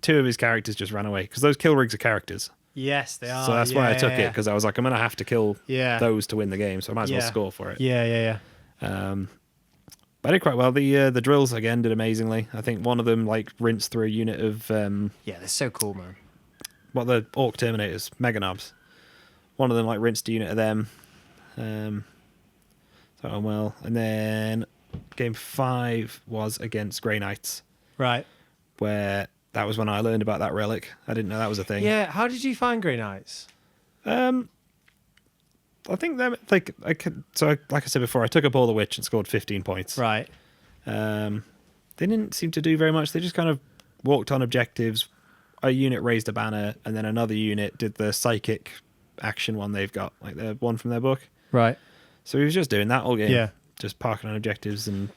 [SPEAKER 2] 2 of his characters just ran away because those kill rigs are characters.
[SPEAKER 1] Yes, they are.
[SPEAKER 2] So that's why I took it, because I was like, I'm gonna have to kill those to win the game, so I might as well score for it.
[SPEAKER 1] Yeah.
[SPEAKER 2] But I did quite well. The drills again did amazingly. I think one of them like rinsed through a unit of
[SPEAKER 1] Yeah, they're so cool, man.
[SPEAKER 2] the Orc Terminators, Mega Knobs. One of them like rinsed a unit of them. So I went well. And then game 5 was against Grey Knights,
[SPEAKER 1] Right.
[SPEAKER 2] where that was when I learned about that relic. I didn't know that was a thing.
[SPEAKER 1] Yeah. How did you find Grey Knights?
[SPEAKER 2] I think that like I said before, I took up all the witch and scored 15 points.
[SPEAKER 1] Right.
[SPEAKER 2] They didn't seem to do very much. They just kind of walked on objectives. A unit raised a banner, and then another unit did the psychic action one they've got, like the one from their book.
[SPEAKER 1] Right.
[SPEAKER 2] So he was just doing that all game.
[SPEAKER 1] Yeah.
[SPEAKER 2] Just parking on objectives and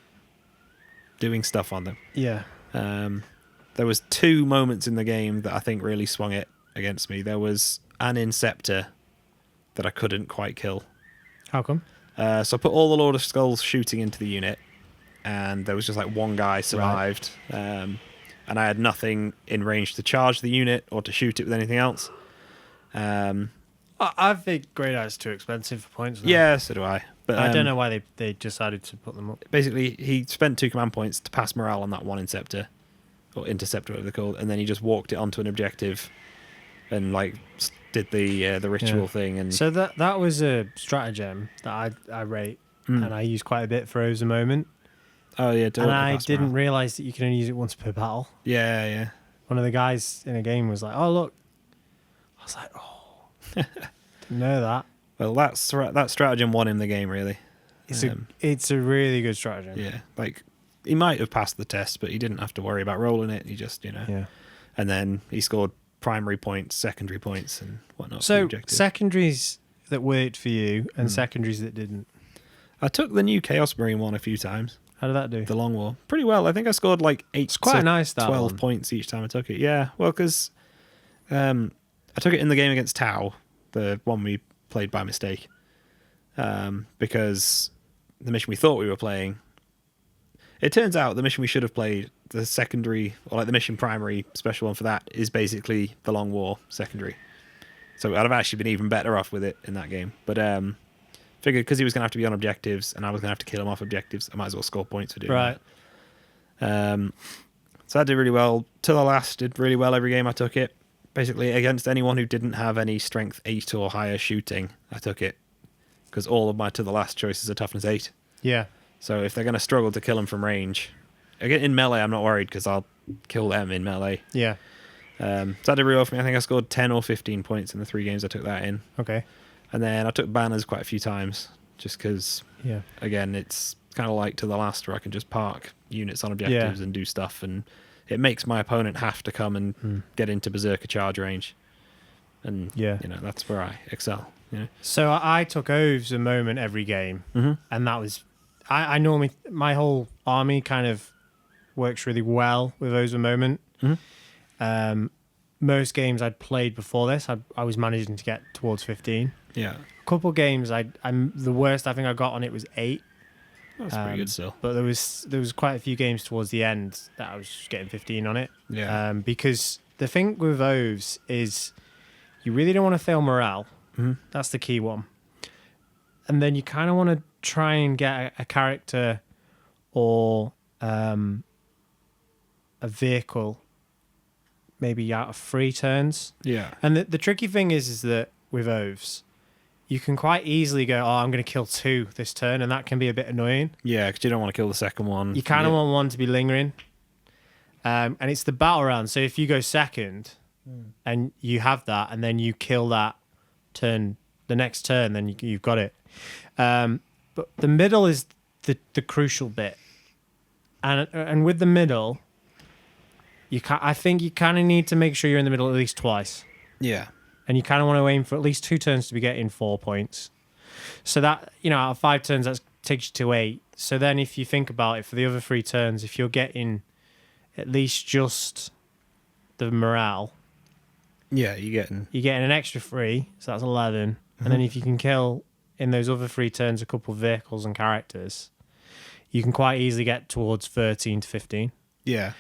[SPEAKER 2] doing stuff on them.
[SPEAKER 1] Yeah.
[SPEAKER 2] There was 2 moments in the game that I think really swung it against me. There was an Inceptor that I couldn't quite kill.
[SPEAKER 1] How come?
[SPEAKER 2] So I put all the Lord of Skulls shooting into the unit, and there was just like 1 guy survived. Right. And I had nothing in range to charge the unit or to shoot it with anything else.
[SPEAKER 1] I think Grey Knight's too expensive for points now.
[SPEAKER 2] Yeah, so do I. But
[SPEAKER 1] I don't know why they decided to put them up.
[SPEAKER 2] Basically, he spent 2 command points to pass morale on that 1 Inceptor, or Interceptor, whatever they're called, and then he just walked it onto an objective and like did the ritual thing. And
[SPEAKER 1] so that was a stratagem that I rate, and I use quite a bit for O's a moment.
[SPEAKER 2] Oh yeah,
[SPEAKER 1] and I didn't realise that you can only use it once per battle.
[SPEAKER 2] Yeah.
[SPEAKER 1] One of the guys in a game was like, "Oh look," I was like, "Oh, didn't know that."
[SPEAKER 2] Well, that stratagem won him the game, really.
[SPEAKER 1] It's a really good stratagem.
[SPEAKER 2] Yeah, like he might have passed the test, but he didn't have to worry about rolling it. He just,
[SPEAKER 1] Yeah.
[SPEAKER 2] And then he scored primary points, secondary points, and whatnot.
[SPEAKER 1] So secondaries that worked for you and secondaries that didn't.
[SPEAKER 2] I took the new Chaos Marine one a few times.
[SPEAKER 1] How did that do?
[SPEAKER 2] The Long War. Pretty well. I think I scored like 8
[SPEAKER 1] quite
[SPEAKER 2] to
[SPEAKER 1] nice, that
[SPEAKER 2] 12
[SPEAKER 1] one.
[SPEAKER 2] points each time I took it. Yeah, well, because I took it in the game against Tau, the one we played by mistake, because the mission we thought we were playing, it turns out the mission we should have played, the secondary, or like the mission primary special one for that, is basically the Long War secondary. So I'd have actually been even better off with it in that game. But figured because he was going to have to be on objectives and I was going to have to kill him off objectives, I might as well score points for doing that. So I did really well. To the last, did really well every game I took it. Basically, against anyone who didn't have any strength 8 or higher shooting, I took it. Because all of my to the last choices are toughness 8.
[SPEAKER 1] Yeah.
[SPEAKER 2] So if they're going to struggle to kill them from range, again in melee, I'm not worried because I'll kill them in melee.
[SPEAKER 1] Yeah.
[SPEAKER 2] So that did really well for me. I think I scored 10 or 15 points in the 3 games I took that in.
[SPEAKER 1] Okay.
[SPEAKER 2] And then I took banners quite a few times, just because, again, it's kind of like to the last where I can just park units on objectives and do stuff, and it makes my opponent have to come and get into Berserker charge range. And, that's where I excel.
[SPEAKER 1] So I took O's a moment every game, and that was... I normally... My whole army kind of works really well with O's a moment. Most games I'd played before this, I was managing to get towards 15.
[SPEAKER 2] Yeah.
[SPEAKER 1] A couple games, I'm the worst I think I got on it was 8.
[SPEAKER 2] That's pretty good still.
[SPEAKER 1] But there was quite a few games towards the end that I was getting 15 on it.
[SPEAKER 2] Yeah.
[SPEAKER 1] Because the thing with O's is you really don't want to fail morale. That's the key one. And then you kind of want to try and get a character or a vehicle maybe out of 3 turns.
[SPEAKER 2] Yeah.
[SPEAKER 1] And the tricky thing is that with Oaths, you can quite easily go, oh, I'm going to kill 2 this turn, and that can be a bit annoying.
[SPEAKER 2] Yeah, because you don't want to kill the second one.
[SPEAKER 1] You kind of want one to be lingering. And it's the battle round. So if you go second and you have that, and then you kill that turn, the next turn, then you've got it. But the middle is the crucial bit. And with the middle, I think you kind of need to make sure you're in the middle at least twice.
[SPEAKER 2] Yeah.
[SPEAKER 1] And you kind of want to aim for at least 2 turns to be getting 4 points. So that, out of 5 turns, that takes you to 8. So then if you think about it, for the other 3 turns, if you're getting at least just the morale...
[SPEAKER 2] Yeah, you're getting
[SPEAKER 1] an extra 3, so that's 11. Mm-hmm. And then if you can kill, in those other 3 turns, a couple of vehicles and characters, you can quite easily get towards 13 to 15.
[SPEAKER 2] Yeah.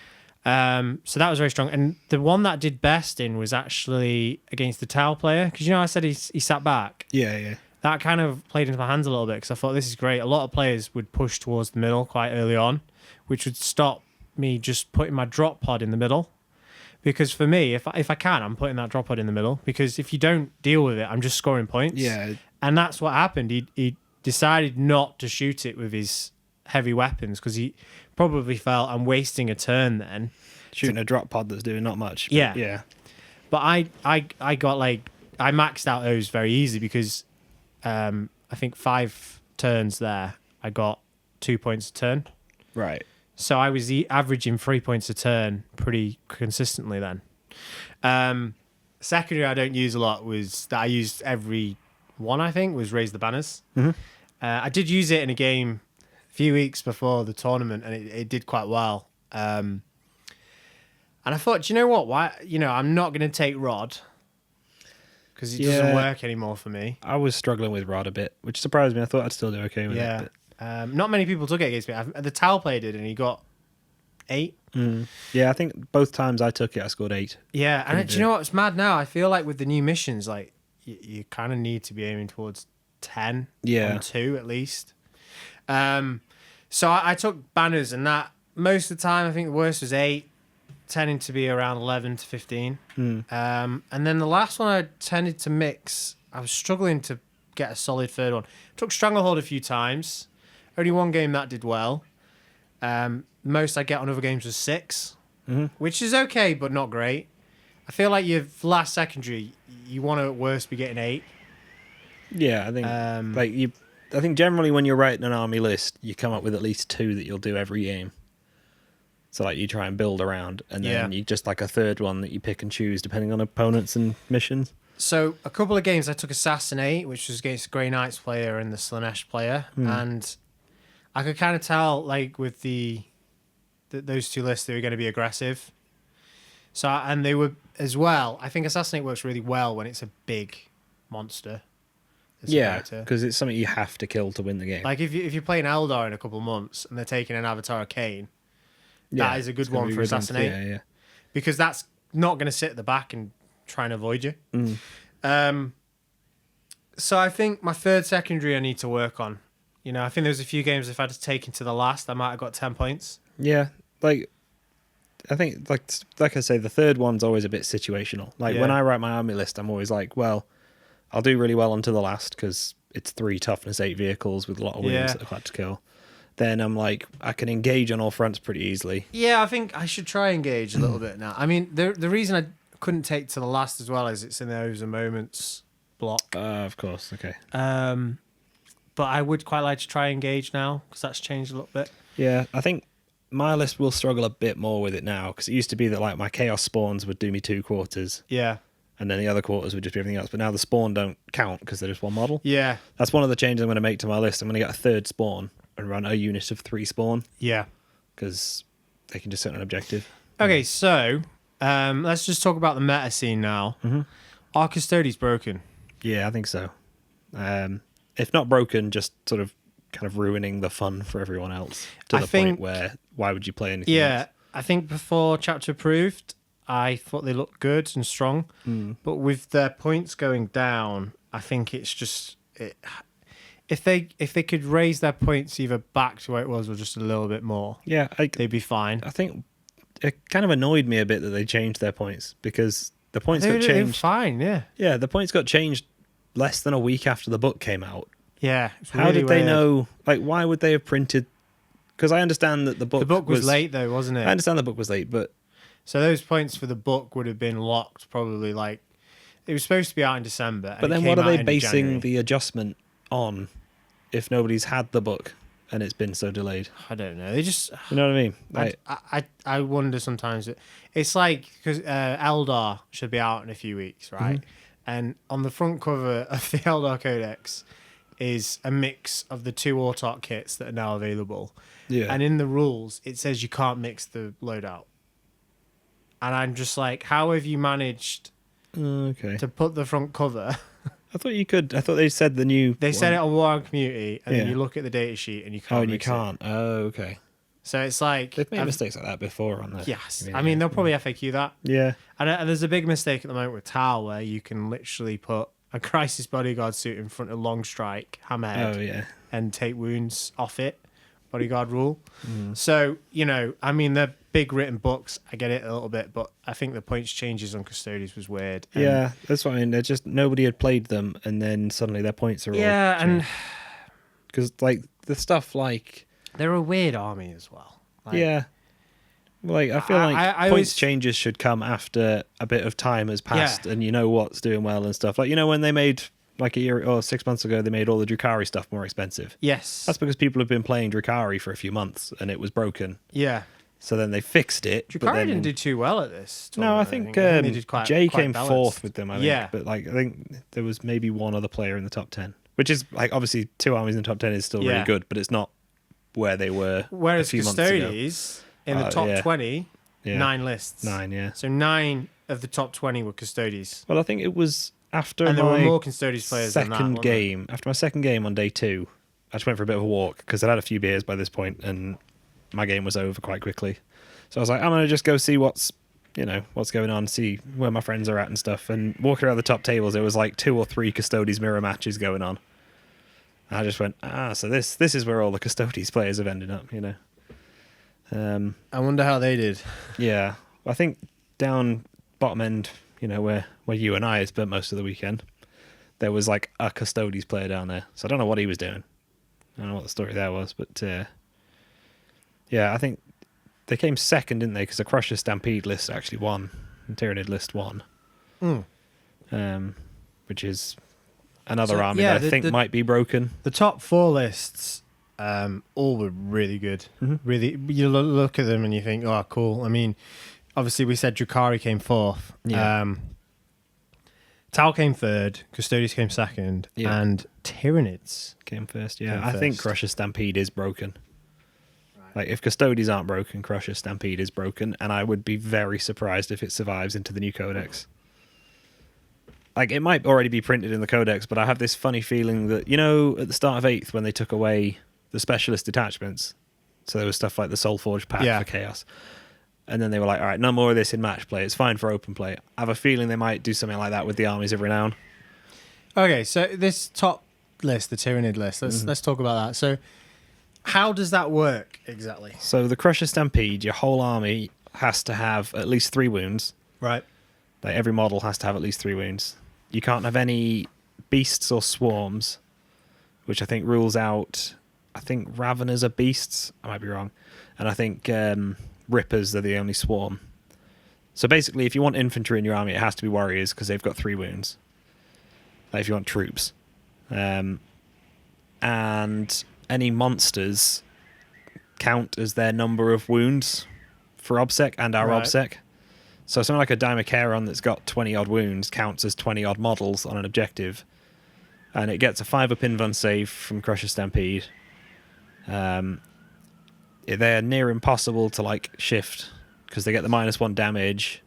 [SPEAKER 1] So that was very strong. And the one that did best in was actually against the Tau player. Because, I said he sat back.
[SPEAKER 2] Yeah.
[SPEAKER 1] That kind of played into my hands a little bit because I thought this is great. A lot of players would push towards the middle quite early on, which would stop me just putting my drop pod in the middle. Because for me, if I can, I'm putting that drop pod in the middle. Because if you don't deal with it, I'm just scoring points.
[SPEAKER 2] Yeah.
[SPEAKER 1] And that's what happened. He decided not to shoot it with his heavy weapons because he probably felt I'm wasting a turn then.
[SPEAKER 2] Shooting a drop pod that's doing not much.
[SPEAKER 1] Yeah. But I got I maxed out those very easy because I think 5 turns there, I got 2 points a turn.
[SPEAKER 2] Right.
[SPEAKER 1] So I was averaging 3 points a turn pretty consistently then. Secondary I don't use a lot was that I used every one, I think, was Raise the Banners.
[SPEAKER 2] Mm-hmm.
[SPEAKER 1] I did use it in a game a few weeks before the tournament, and it did quite well. And I thought, do you know what? Why? I'm not going to take Rod because it doesn't work anymore for me.
[SPEAKER 2] I was struggling with Rod a bit, which surprised me. I thought I'd still do okay with it.
[SPEAKER 1] But... not many people took it against me. The Tau player did, and he got 8.
[SPEAKER 2] Yeah, I think both times I took it, I scored 8.
[SPEAKER 1] Yeah, and do you know what's mad now? I feel like with the new missions, you kind of need to be aiming towards 10 on 2 at least. So I took banners, and that most of the time I think the worst was 8, tending to be around 11 to 15. And then the last one I tended to mix. I was struggling to get a solid third one. Took Stranglehold a few times. Only one game that did well. Most I get on other games was 6, which is okay, but not great. I feel like your last secondary, you want to at worst be getting 8.
[SPEAKER 2] Yeah, I think I think generally when you're writing an army list, you come up with at least 2 that you'll do every game. So you try and build around, and then you just a third one that you pick and choose depending on opponents and missions.
[SPEAKER 1] So a couple of games I took Assassinate, which was against Grey Knights player and the Slanesh player, and I could kind of tell with those 2 lists they were going to be aggressive. So and they were as well. I think Assassinate works really well when it's a big monster.
[SPEAKER 2] Yeah, because it's something you have to kill to win the game.
[SPEAKER 1] If you're playing Eldar in a couple of months and they're taking an Avatar of Cain, that is a good one for Assassinate.
[SPEAKER 2] Yeah.
[SPEAKER 1] Because that's not going to sit at the back and try and avoid you. So I think my third secondary I need to work on. I think there's a few games if I'd have taken to the last, I might have got 10 points.
[SPEAKER 2] Yeah, I think like I say, the third one's always a bit situational. When I write my army list, I'm always well, I'll do really well onto the last because it's 3 toughness 8 vehicles with a lot of wings that I've had to kill. Then I'm I can engage on all fronts pretty easily. Yeah,
[SPEAKER 1] I think I should try engage a little bit now. I mean, the reason I couldn't take to the last as well is it's in the Those Moments block.
[SPEAKER 2] Of course, okay.
[SPEAKER 1] But I would quite like to try engage now because that's changed a little bit.
[SPEAKER 2] Yeah, I think my list will struggle a bit more with it now because it used to be that my Chaos Spawns would do me 2 quarters.
[SPEAKER 1] Yeah.
[SPEAKER 2] And then the other quarters would just be everything else. But now the spawn don't count because they're just one model.
[SPEAKER 1] Yeah.
[SPEAKER 2] That's one of the changes I'm going to make to my list. I'm going to get a 3rd spawn and run a unit of 3 spawn.
[SPEAKER 1] Yeah.
[SPEAKER 2] Because they can just set an objective.
[SPEAKER 1] Okay, so let's just talk about the meta scene now. Are Custodes broken?
[SPEAKER 2] Yeah, I think so. If not broken, just sort of kind of ruining the fun for everyone else to the point where why would you play anything else?
[SPEAKER 1] I think before chapter approved, I thought they looked good and strong, but with their points going down, I think it's just if they could raise their points either back to where it was or just a little bit more, they'd be fine.
[SPEAKER 2] I think it kind of annoyed me a bit that they changed their points because the points got changed.
[SPEAKER 1] They were fine, yeah.
[SPEAKER 2] Yeah, the points got changed less than a week after the book came out.
[SPEAKER 1] Yeah.
[SPEAKER 2] How did they know? Like, why would they have printed? Because I understand that the book
[SPEAKER 1] was late though, wasn't it?
[SPEAKER 2] I understand the book was late, but
[SPEAKER 1] so those points for the book would have been locked probably like it was supposed to be out in December.
[SPEAKER 2] But then what are they basing the adjustment on if nobody's had the book and it's been so delayed?
[SPEAKER 1] I don't know. They just,
[SPEAKER 2] you know what I mean? Like,
[SPEAKER 1] I wonder sometimes. It's like because Eldar should be out in a few weeks, right? And on the front cover of the Eldar Codex is a mix of the 2 Autarch kits that are now available.
[SPEAKER 2] Yeah.
[SPEAKER 1] And in the rules, it says you can't mix the loadout. And I'm just like, how have you managed to put the front cover?
[SPEAKER 2] I thought you could. I thought they said the new.
[SPEAKER 1] They said it on Warhammer Community, and then you look at the data sheet and you can't.
[SPEAKER 2] Oh, and you
[SPEAKER 1] mix
[SPEAKER 2] can't.
[SPEAKER 1] It.
[SPEAKER 2] Oh, okay.
[SPEAKER 1] So it's like
[SPEAKER 2] they've made mistakes like that before on there.
[SPEAKER 1] Yes, I mean they'll probably FAQ that.
[SPEAKER 2] Yeah.
[SPEAKER 1] And there's a big mistake at the moment with Tal where you can literally put a Crisis Bodyguard suit in front of Long Strike Hammerhead.
[SPEAKER 2] Oh yeah.
[SPEAKER 1] And take wounds off it. Bodyguard rule. So, you know, I mean, they're big written books. I get it a little bit, but I think the points changes on Custodes was weird.
[SPEAKER 2] Yeah, that's what I mean. They're just, nobody had played them, and then suddenly their points are all
[SPEAKER 1] and
[SPEAKER 2] because like the stuff like
[SPEAKER 1] they're a weird army as well. Like,
[SPEAKER 2] yeah, like I feel like
[SPEAKER 1] I
[SPEAKER 2] points
[SPEAKER 1] always,
[SPEAKER 2] changes should come after a bit of time has passed, and you know what's doing well and stuff. Like, you know, when they made like a year or 6 months ago, they made all the Drukhari stuff more expensive.
[SPEAKER 1] Yes,
[SPEAKER 2] that's because people have been playing Drukhari for a few months and it was broken.
[SPEAKER 1] Yeah.
[SPEAKER 2] So then they fixed it.
[SPEAKER 1] Drukhari didn't do too well at this.
[SPEAKER 2] No, I think Jay came fourth with them. I think.
[SPEAKER 1] Yeah.
[SPEAKER 2] But like, I think there was maybe one other player in the top 10, which is like obviously 2 armies in the top 10 is still really good, but it's not where they were.
[SPEAKER 1] Whereas
[SPEAKER 2] a few months ago.
[SPEAKER 1] Custodes in the top 20, 9 lists.
[SPEAKER 2] 9, yeah.
[SPEAKER 1] So 9 of the top 20 were Custodes.
[SPEAKER 2] Well, I think it was after
[SPEAKER 1] and there
[SPEAKER 2] my
[SPEAKER 1] were more Custodes players than that,
[SPEAKER 2] game. After my second game on day 2, I just went for a bit of a walk because I'd had a few beers by this point and my game was over quite quickly. So I was like, I'm going to just go see what's going on, see where my friends are at and stuff. And walking around the top tables, there was like 2 or 3 Custodes mirror matches going on. And I just went, so this is where all the Custodes players have ended up, you know.
[SPEAKER 1] I wonder how they did.
[SPEAKER 2] Yeah. I think down bottom end, you know, where you and I had spent most of the weekend, there was like a Custodes player down there. So I don't know what he was doing. I don't know what the story there was, but yeah, I think they came second, didn't they? Because the Crusher Stampede list actually won, and Tyranid list won, which is another army that I think might be broken.
[SPEAKER 1] The top 4 lists all were really good. Really, you look at them and you think, oh, cool. I mean, obviously we said Drukhari came 4th.
[SPEAKER 2] Yeah.
[SPEAKER 1] Tal came 3rd, Custodes came 2nd, and Tyranids
[SPEAKER 2] came 1st. Yeah, I think Crusher Stampede is broken. Like, if Custodes aren't broken, Crusher Stampede is broken, and I would be very surprised if it survives into the new codex. Like, it might already be printed in the codex, but I have this funny feeling that, you know, at the start of 8th, when they took away the specialist detachments, so there was stuff like the Soulforge pack for Chaos, and then they were like, all right, no more of this in match play, it's fine for open play. I have a feeling they might do something like that with the Armies of Renown.
[SPEAKER 1] Okay, so this top list, the Tyranid list, let's talk about that. So, how does that work exactly?
[SPEAKER 2] So the Crusher Stampede, your whole army has to have at least 3 wounds.
[SPEAKER 1] Right.
[SPEAKER 2] Like every model has to have at least 3 wounds. You can't have any beasts or swarms, which I think rules out. I think Raveners are beasts. I might be wrong. And I think Rippers are the only swarm. So basically, if you want infantry in your army, it has to be warriors because they've got 3 wounds. Like if you want troops. And any monsters count as their number of wounds for OBSEC and our OBSEC. So something like a Dimachairon that's got 20-odd wounds counts as 20-odd models on an objective. And it gets a 5-up invuln save from Crusher Stampede. They're near impossible to like shift because they get the -1 damage.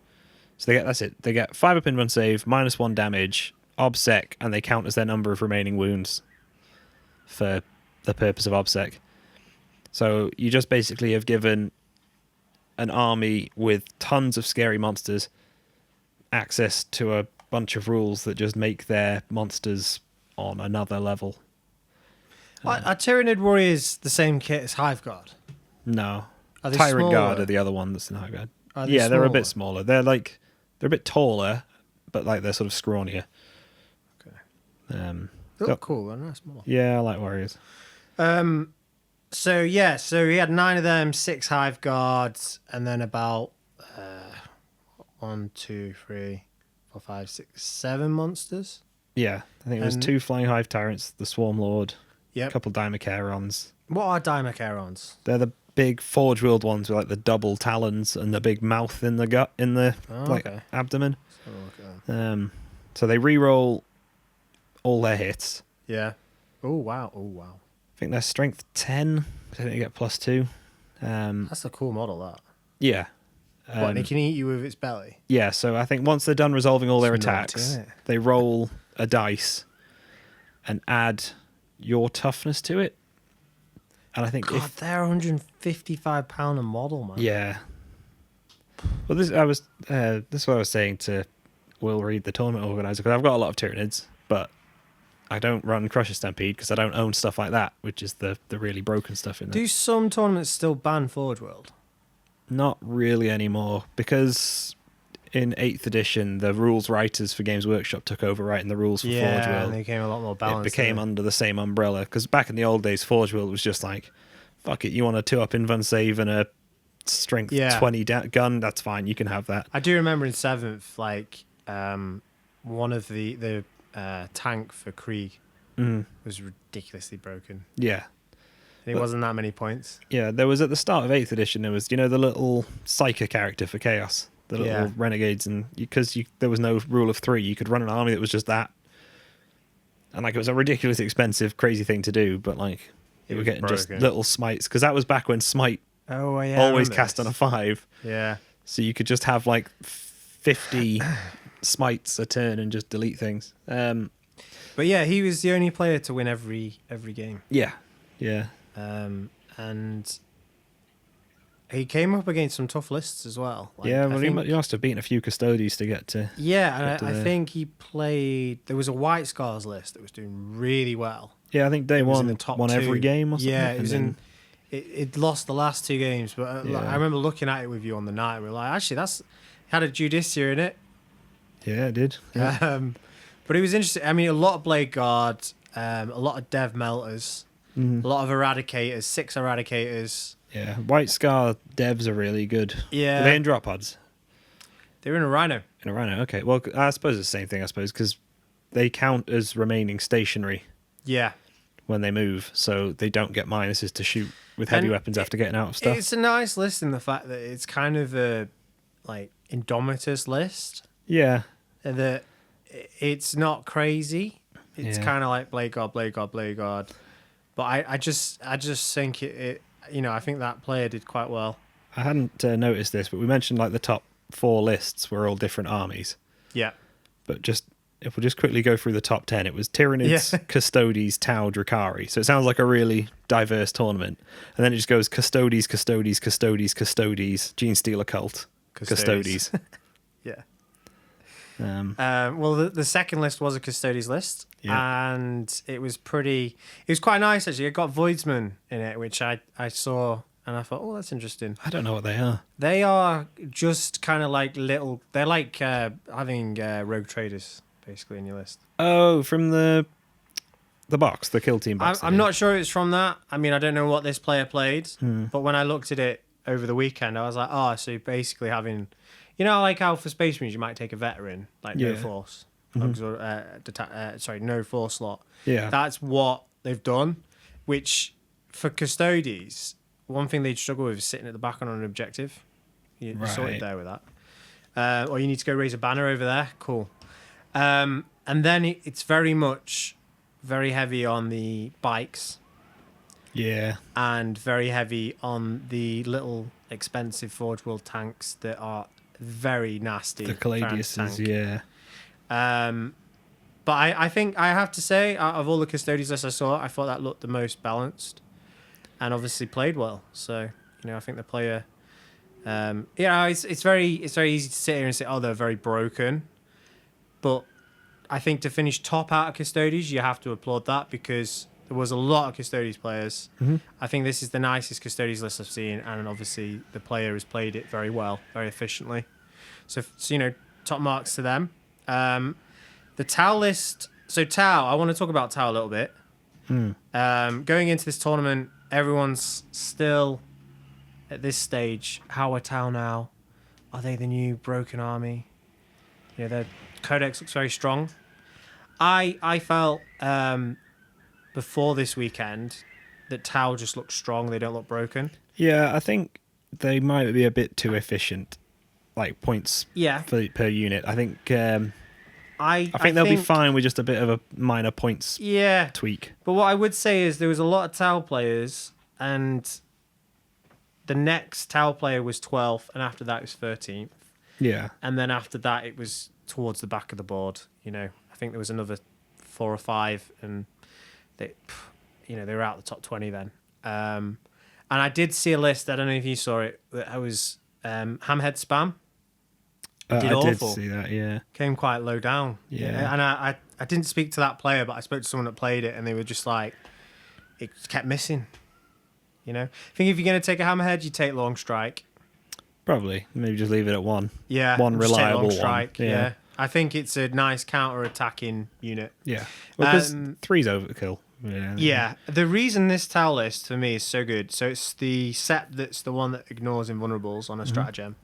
[SPEAKER 2] So they get 5-up invuln save, -1 damage, OBSEC, and they count as their number of remaining wounds for the purpose of OBSEC. So you just basically have given an army with tons of scary monsters access to a bunch of rules that just make their monsters on another level.
[SPEAKER 1] Are Tyranid warriors the same kit as Hive Guard?
[SPEAKER 2] No.
[SPEAKER 1] Are they
[SPEAKER 2] Tyrant
[SPEAKER 1] smaller?
[SPEAKER 2] Guard are the other one that's in Hive Guard.
[SPEAKER 1] Yeah,
[SPEAKER 2] they're a bit smaller. They're a bit taller, but like they're sort of scrawnier.
[SPEAKER 1] Okay. Oh, cool. A nice model.
[SPEAKER 2] Yeah, I like warriors.
[SPEAKER 1] So he had 9 of them, 6 hive guards, and then about 1, 2, 3, 4, 5, 6, 7 monsters.
[SPEAKER 2] Yeah, I think it was 2 flying hive tyrants, the swarm lord, a couple Dimachorons.
[SPEAKER 1] What are Dimachorons?
[SPEAKER 2] They're the big forge wheeled ones with like the double talons and the big mouth in the gut in the abdomen. So they re-roll all their hits.
[SPEAKER 1] Yeah. Oh wow.
[SPEAKER 2] I think they're strength 10. I think they get +2.
[SPEAKER 1] That's a cool model. That.
[SPEAKER 2] Yeah.
[SPEAKER 1] What? It can eat you with its belly.
[SPEAKER 2] Yeah. So I think once they're done resolving all their
[SPEAKER 1] It's
[SPEAKER 2] attacks,
[SPEAKER 1] naughty,
[SPEAKER 2] they roll a dice and add your toughness to it. And I think
[SPEAKER 1] they're £155 a model, man.
[SPEAKER 2] Yeah. Well, this is what I was saying to Will Reed, the tournament organizer, because I've got a lot of Tyranids, but I don't run Crusher Stampede because I don't own stuff like that, which is the really broken stuff in there.
[SPEAKER 1] Do some tournaments still ban Forge World?
[SPEAKER 2] Not really anymore, because in 8th edition, the rules writers for Games Workshop took over writing the rules for Forge World.
[SPEAKER 1] Yeah, and they became a lot more balanced.
[SPEAKER 2] It became under the same umbrella, because back in the old days, Forge World was just like, fuck it, you want a 2-up invuln save and a strength 20 gun, that's fine, you can have that.
[SPEAKER 1] I do remember in 7th, like, one of the tank for Krieg was ridiculously broken.
[SPEAKER 2] Yeah.
[SPEAKER 1] It wasn't that many points.
[SPEAKER 2] Yeah, there was at the start of 8th edition, there was, the little Psyker character for Chaos, the little renegades, and because there was no rule of 3, you could run an army that was just that. And like it was a ridiculously expensive, crazy thing to do, but like you were getting just little smites, because that was back when Smite always cast on a 5.
[SPEAKER 1] Yeah.
[SPEAKER 2] So you could just have like 50 smites a turn and just delete things.
[SPEAKER 1] But yeah, he was the only player to win every game.
[SPEAKER 2] Yeah.
[SPEAKER 1] And he came up against some tough lists as well. Like,
[SPEAKER 2] yeah, well, he must have beaten a few Custodes to get to.
[SPEAKER 1] Yeah, and I think he played. There was a White Scars list that was doing really well.
[SPEAKER 2] Yeah, I think day one
[SPEAKER 1] in the top
[SPEAKER 2] won
[SPEAKER 1] 2.
[SPEAKER 2] Every game or something.
[SPEAKER 1] Yeah, it was in. It lost the last 2 games, but I remember looking at it with you on the night. And we were like, actually, that's had a Judicia in it.
[SPEAKER 2] Yeah, it did. Yeah.
[SPEAKER 1] But it was interesting. I mean, a lot of Blade Guard, a lot of Dev Melters, a lot of Eradicators, 6 Eradicators.
[SPEAKER 2] Yeah, White Scar devs are really good.
[SPEAKER 1] Yeah.
[SPEAKER 2] Are they in drop pods?
[SPEAKER 1] They're in a Rhino.
[SPEAKER 2] In a Rhino, okay. Well, I suppose it's the same thing, because they count as remaining stationary.
[SPEAKER 1] Yeah.
[SPEAKER 2] When they move, so they don't get minuses to shoot with heavy weapons after getting out of stuff.
[SPEAKER 1] It's a nice list in the fact that it's kind of a like Indomitus list.
[SPEAKER 2] Yeah.
[SPEAKER 1] That it's not crazy. It's kind of like Blade Guard. But I just think it I think that player did quite well.
[SPEAKER 2] I hadn't noticed this, but we mentioned like the top 4 lists were all different armies.
[SPEAKER 1] Yeah.
[SPEAKER 2] But if we'll just quickly go through the top 10, it was Tyranids, Custodes, Tau, Drakari. So it sounds like a really diverse tournament. And then it just goes Custodes, Gene Stealer Cult, Custodes.
[SPEAKER 1] Yeah.
[SPEAKER 2] Well,
[SPEAKER 1] the second list was a Custodes list, and it was quite nice actually. It got Voidsman in it, which I saw, and I thought, oh, that's interesting.
[SPEAKER 2] I don't know what they are.
[SPEAKER 1] They are just kind of like they're like having rogue traders basically in your list.
[SPEAKER 2] Oh, from the box, the Kill Team box.
[SPEAKER 1] I'm not sure it's from that. I mean, I don't know what this player played, but when I looked at it over the weekend, I was like, oh, so basically having, like how for Space Marines you might take a veteran, like no force, no force slot.
[SPEAKER 2] Yeah,
[SPEAKER 1] that's what they've done. Which for Custodes, one thing they'd struggle with is sitting at the back on an objective. You're sorted there with that, or you need to go raise a banner over there. Cool. And then it's very heavy on the bikes.
[SPEAKER 2] Yeah.
[SPEAKER 1] And very heavy on the little expensive Forge World tanks that are very nasty.
[SPEAKER 2] The Caladiuses, yeah.
[SPEAKER 1] But I think I have to say, out of all the Custodes lists I saw, I thought that looked the most balanced and obviously played well. So, I think the player... it's very easy to sit here and say, oh, they're very broken. But I think to finish top out of Custodes, you have to applaud that because there was a lot of Custodes players. Mm-hmm. I think this is the nicest Custodes list I've seen, and obviously the player has played it very well, very efficiently. So top marks to them. The Tau list So Tau, I want to talk about Tau a little bit. Going into this tournament, everyone's still at this stage. How are Tau now? Are they the new broken army? You know, their codex looks very strong. I felt before this weekend that Tau just look strong. They don't look broken.
[SPEAKER 2] Yeah, I think they might be a bit too efficient, like points per unit. I think I think they'll be fine with just a bit of a minor points tweak.
[SPEAKER 1] But what I would say is there was a lot of Tau players, and the next Tau player was 12th, and after that it was 13th.
[SPEAKER 2] Yeah.
[SPEAKER 1] And then after that it was towards the back of the board. You know, I think there was another 4 or 5, and they were out the top 20 then. And I did see a list. I don't know if you saw it. I was Hamhead Spam.
[SPEAKER 2] Did see that, yeah.
[SPEAKER 1] Came quite low down.
[SPEAKER 2] Yeah.
[SPEAKER 1] And I didn't speak to that player, but I spoke to someone that played it, and they were just like, it kept missing. You know? I think if you're going to take a Hammerhead, you take Long Strike.
[SPEAKER 2] Probably. Maybe just leave it at 1.
[SPEAKER 1] Yeah.
[SPEAKER 2] One reliable
[SPEAKER 1] Long Strike.
[SPEAKER 2] one.
[SPEAKER 1] Yeah. I think it's a nice counter-attacking unit.
[SPEAKER 2] Yeah. Well, because 3's overkill.
[SPEAKER 1] Yeah. The reason this Tau list, for me, is so good, so it's the set that's the one that ignores invulnerables on a stratagem.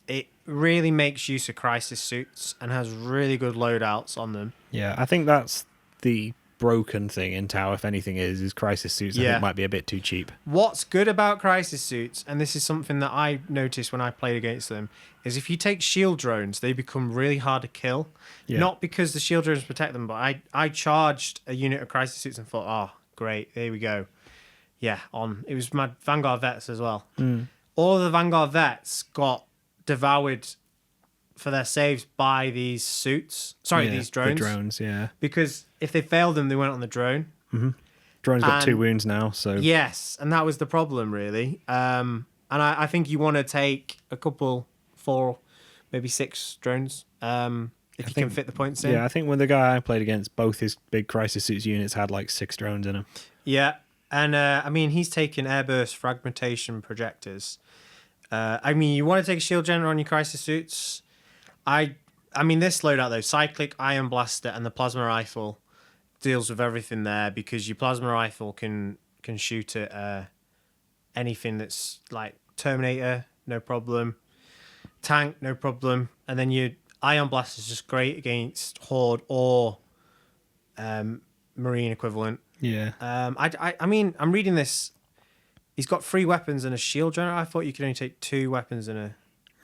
[SPEAKER 1] It really makes use of crisis suits and has really good loadouts on them.
[SPEAKER 2] Yeah, I think that's the broken thing in Tau, if anything, is crisis suits. I think might be a bit too cheap.
[SPEAKER 1] What's good about crisis suits, and this is something that I noticed when I played against them, is if you take shield drones, they become really hard to kill. Yeah. Not because the shield drones protect them, but I charged a unit of crisis suits and thought, oh, great, there we go. Yeah, on. It was my Vanguard Vets as well. All of the Vanguard Vets got devoured for their saves by these suits. Sorry, these drones.
[SPEAKER 2] The drones, yeah.
[SPEAKER 1] Because if they failed them, they went on the drone.
[SPEAKER 2] Drone's got 2 wounds now, so...
[SPEAKER 1] Yes, and that was the problem, really. And I think you want to take a couple, 4, maybe 6 drones, if you can fit the points in.
[SPEAKER 2] Yeah, I think when the guy I played against, both his big crisis suits units had like 6 drones in them.
[SPEAKER 1] Yeah, and I mean, he's taken airburst fragmentation projectors. I mean, you want to take a shield generator on your crisis suits. I mean, this loadout though, cyclic iron blaster and the plasma rifle deals with everything there, because your plasma rifle can shoot at anything that's like Terminator, no problem. Tank, no problem. And then your ion blast is just great against Horde or Marine equivalent.
[SPEAKER 2] Yeah.
[SPEAKER 1] I mean, I'm reading this. He's got 3 weapons and a shield generator. I thought you could only take 2 weapons and a...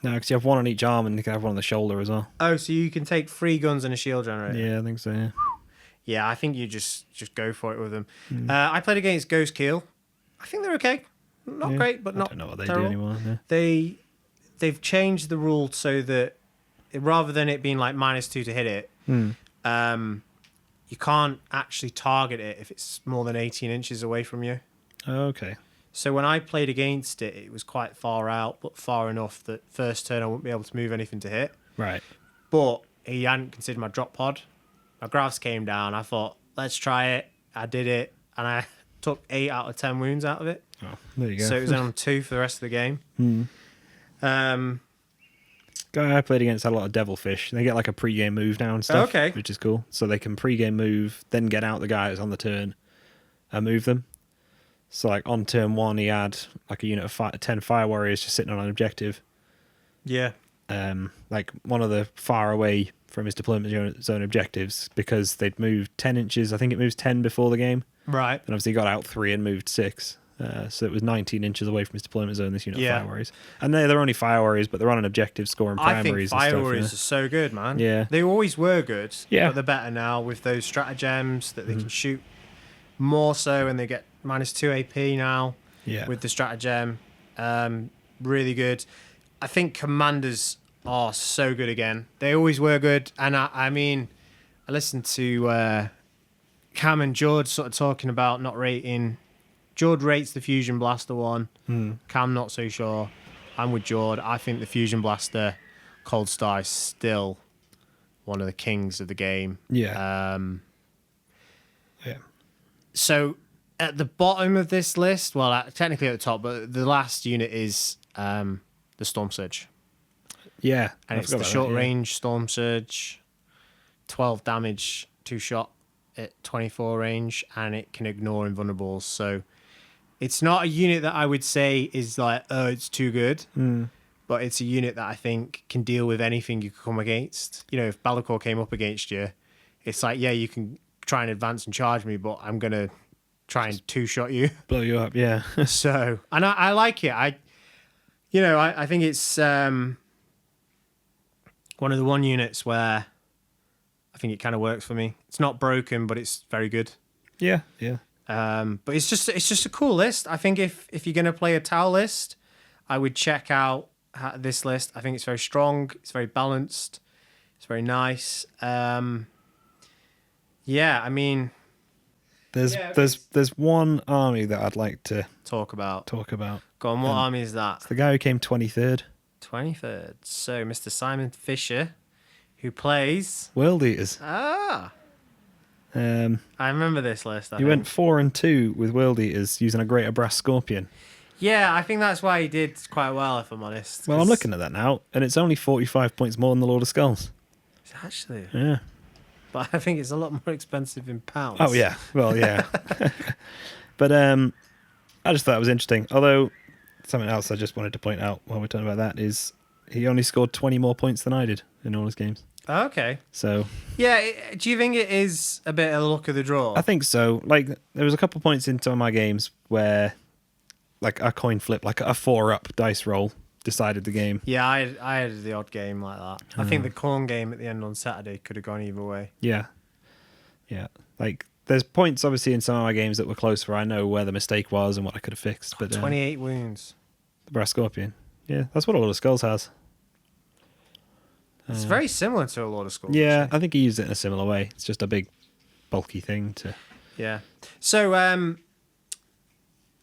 [SPEAKER 2] No, because you have 1 on each arm and you can have 1 on the shoulder as well.
[SPEAKER 1] Oh, so you can take 3 guns and a shield generator?
[SPEAKER 2] Yeah, I think so, yeah.
[SPEAKER 1] Yeah, I think you just go for it with them. I played against Ghost Keel. I think they're okay. Not great, but not terrible. I don't know what they do anymore. Yeah. They've changed the rule so that rather than it being like -2 to hit it, you can't actually target it if it's more than 18 inches away from you.
[SPEAKER 2] Oh, okay.
[SPEAKER 1] So when I played against it, it was quite far out, but far enough that first turn I wouldn't be able to move anything to hit.
[SPEAKER 2] Right.
[SPEAKER 1] But he hadn't considered my drop pod. My graphs came down. I thought, let's try it. I did it, and I took 8 out of 10 wounds out of it.
[SPEAKER 2] Oh, there you go.
[SPEAKER 1] So it was on 2 for the rest of the game.
[SPEAKER 2] Guy I played against had a lot of devilfish. They get like a pre-game move now and stuff, which is cool. So they can pre-game move, then get out the guys on the turn and move them. So like on turn 1, he had like a unit of 10 fire warriors just sitting on an objective.
[SPEAKER 1] Yeah.
[SPEAKER 2] Like one of the far away from his deployment zone objectives, because they'd moved 10 inches. I think it moves 10 before the game.
[SPEAKER 1] Right.
[SPEAKER 2] And obviously got out 3 and moved 6. So it was 19 inches away from his deployment zone, this unit of fire warriors. And they're only fire warriors, but they're on an objective scoring primaries.
[SPEAKER 1] I think fire warriors are so good, man.
[SPEAKER 2] Yeah.
[SPEAKER 1] They always were good,
[SPEAKER 2] but
[SPEAKER 1] they're better now with those stratagems that they can shoot more so, and they get -2 AP now with the stratagem. Really good. I think commanders are so good again. They always were good. And I mean, I listened to Cam and George sort of talking about not rating. George rates the Fusion Blaster one. Cam not so sure. I'm with George. I think the Fusion Blaster Cold Star is still one of the kings of the game.
[SPEAKER 2] Yeah.
[SPEAKER 1] So at the bottom of this list, well, technically at the top, but the last unit is the Storm Surge.
[SPEAKER 2] Yeah.
[SPEAKER 1] And it's the short range Storm Surge. 12 damage, 2-shot at 24 range, and it can ignore invulnerables. So it's not a unit that I would say is like, oh, it's too good. But it's a unit that I think can deal with anything you come against. You know, if Balakor came up against you, it's like, yeah, you can try and advance and charge me, but I'm going to try and 2-shot you.
[SPEAKER 2] Blow you up, yeah.
[SPEAKER 1] So, and I like it. I think it's one of the one units where I think it kind of works for me. It's not broken, but it's very good.
[SPEAKER 2] Yeah.
[SPEAKER 1] But it's just a cool list. I think if you're going to play a Tau list, I would check out this list. I think it's very strong. It's very balanced. It's very nice. Yeah, I mean,
[SPEAKER 2] there's one army that I'd like to
[SPEAKER 1] talk about. Go on, what army is that?
[SPEAKER 2] It's the guy who came 23rd.
[SPEAKER 1] 23rd. So, Mr. Simon Fisher, who plays
[SPEAKER 2] World Eaters.
[SPEAKER 1] I remember this list.
[SPEAKER 2] He went 4-2 with World Eaters using a Greater Brass Scorpion.
[SPEAKER 1] Yeah, I think that's why he did quite well, if I'm honest.
[SPEAKER 2] Well, I'm looking at that now, and it's only 45 points more than the Lord of Skulls.
[SPEAKER 1] Actually.
[SPEAKER 2] Yeah.
[SPEAKER 1] But I think it's a lot more expensive in pounds.
[SPEAKER 2] Oh, yeah. Well, yeah. But I just thought it was interesting. Although, something else I just wanted to point out while we're talking about that is he only scored 20 more points than I did in all his games.
[SPEAKER 1] Okay.
[SPEAKER 2] So.
[SPEAKER 1] Yeah, do you think it is a bit of the luck of the draw?
[SPEAKER 2] I think so. Like, there was a couple points in some of my games where, like, a coin flip, like a 4-up dice roll decided the game.
[SPEAKER 1] Yeah, I had the odd game like that. I think the corn game at the end on Saturday could have gone either way.
[SPEAKER 2] Yeah. Like, there's points obviously in some of my games that were close where I know where the mistake was and what I could have fixed. But
[SPEAKER 1] 28 wounds.
[SPEAKER 2] The Brass Scorpion. Yeah, that's what a Lord of Skulls has.
[SPEAKER 1] It's very similar to a Lord of Skulls.
[SPEAKER 2] Yeah,
[SPEAKER 1] actually.
[SPEAKER 2] I think he used it in a similar way. It's just a big, bulky thing to.
[SPEAKER 1] Yeah. So, are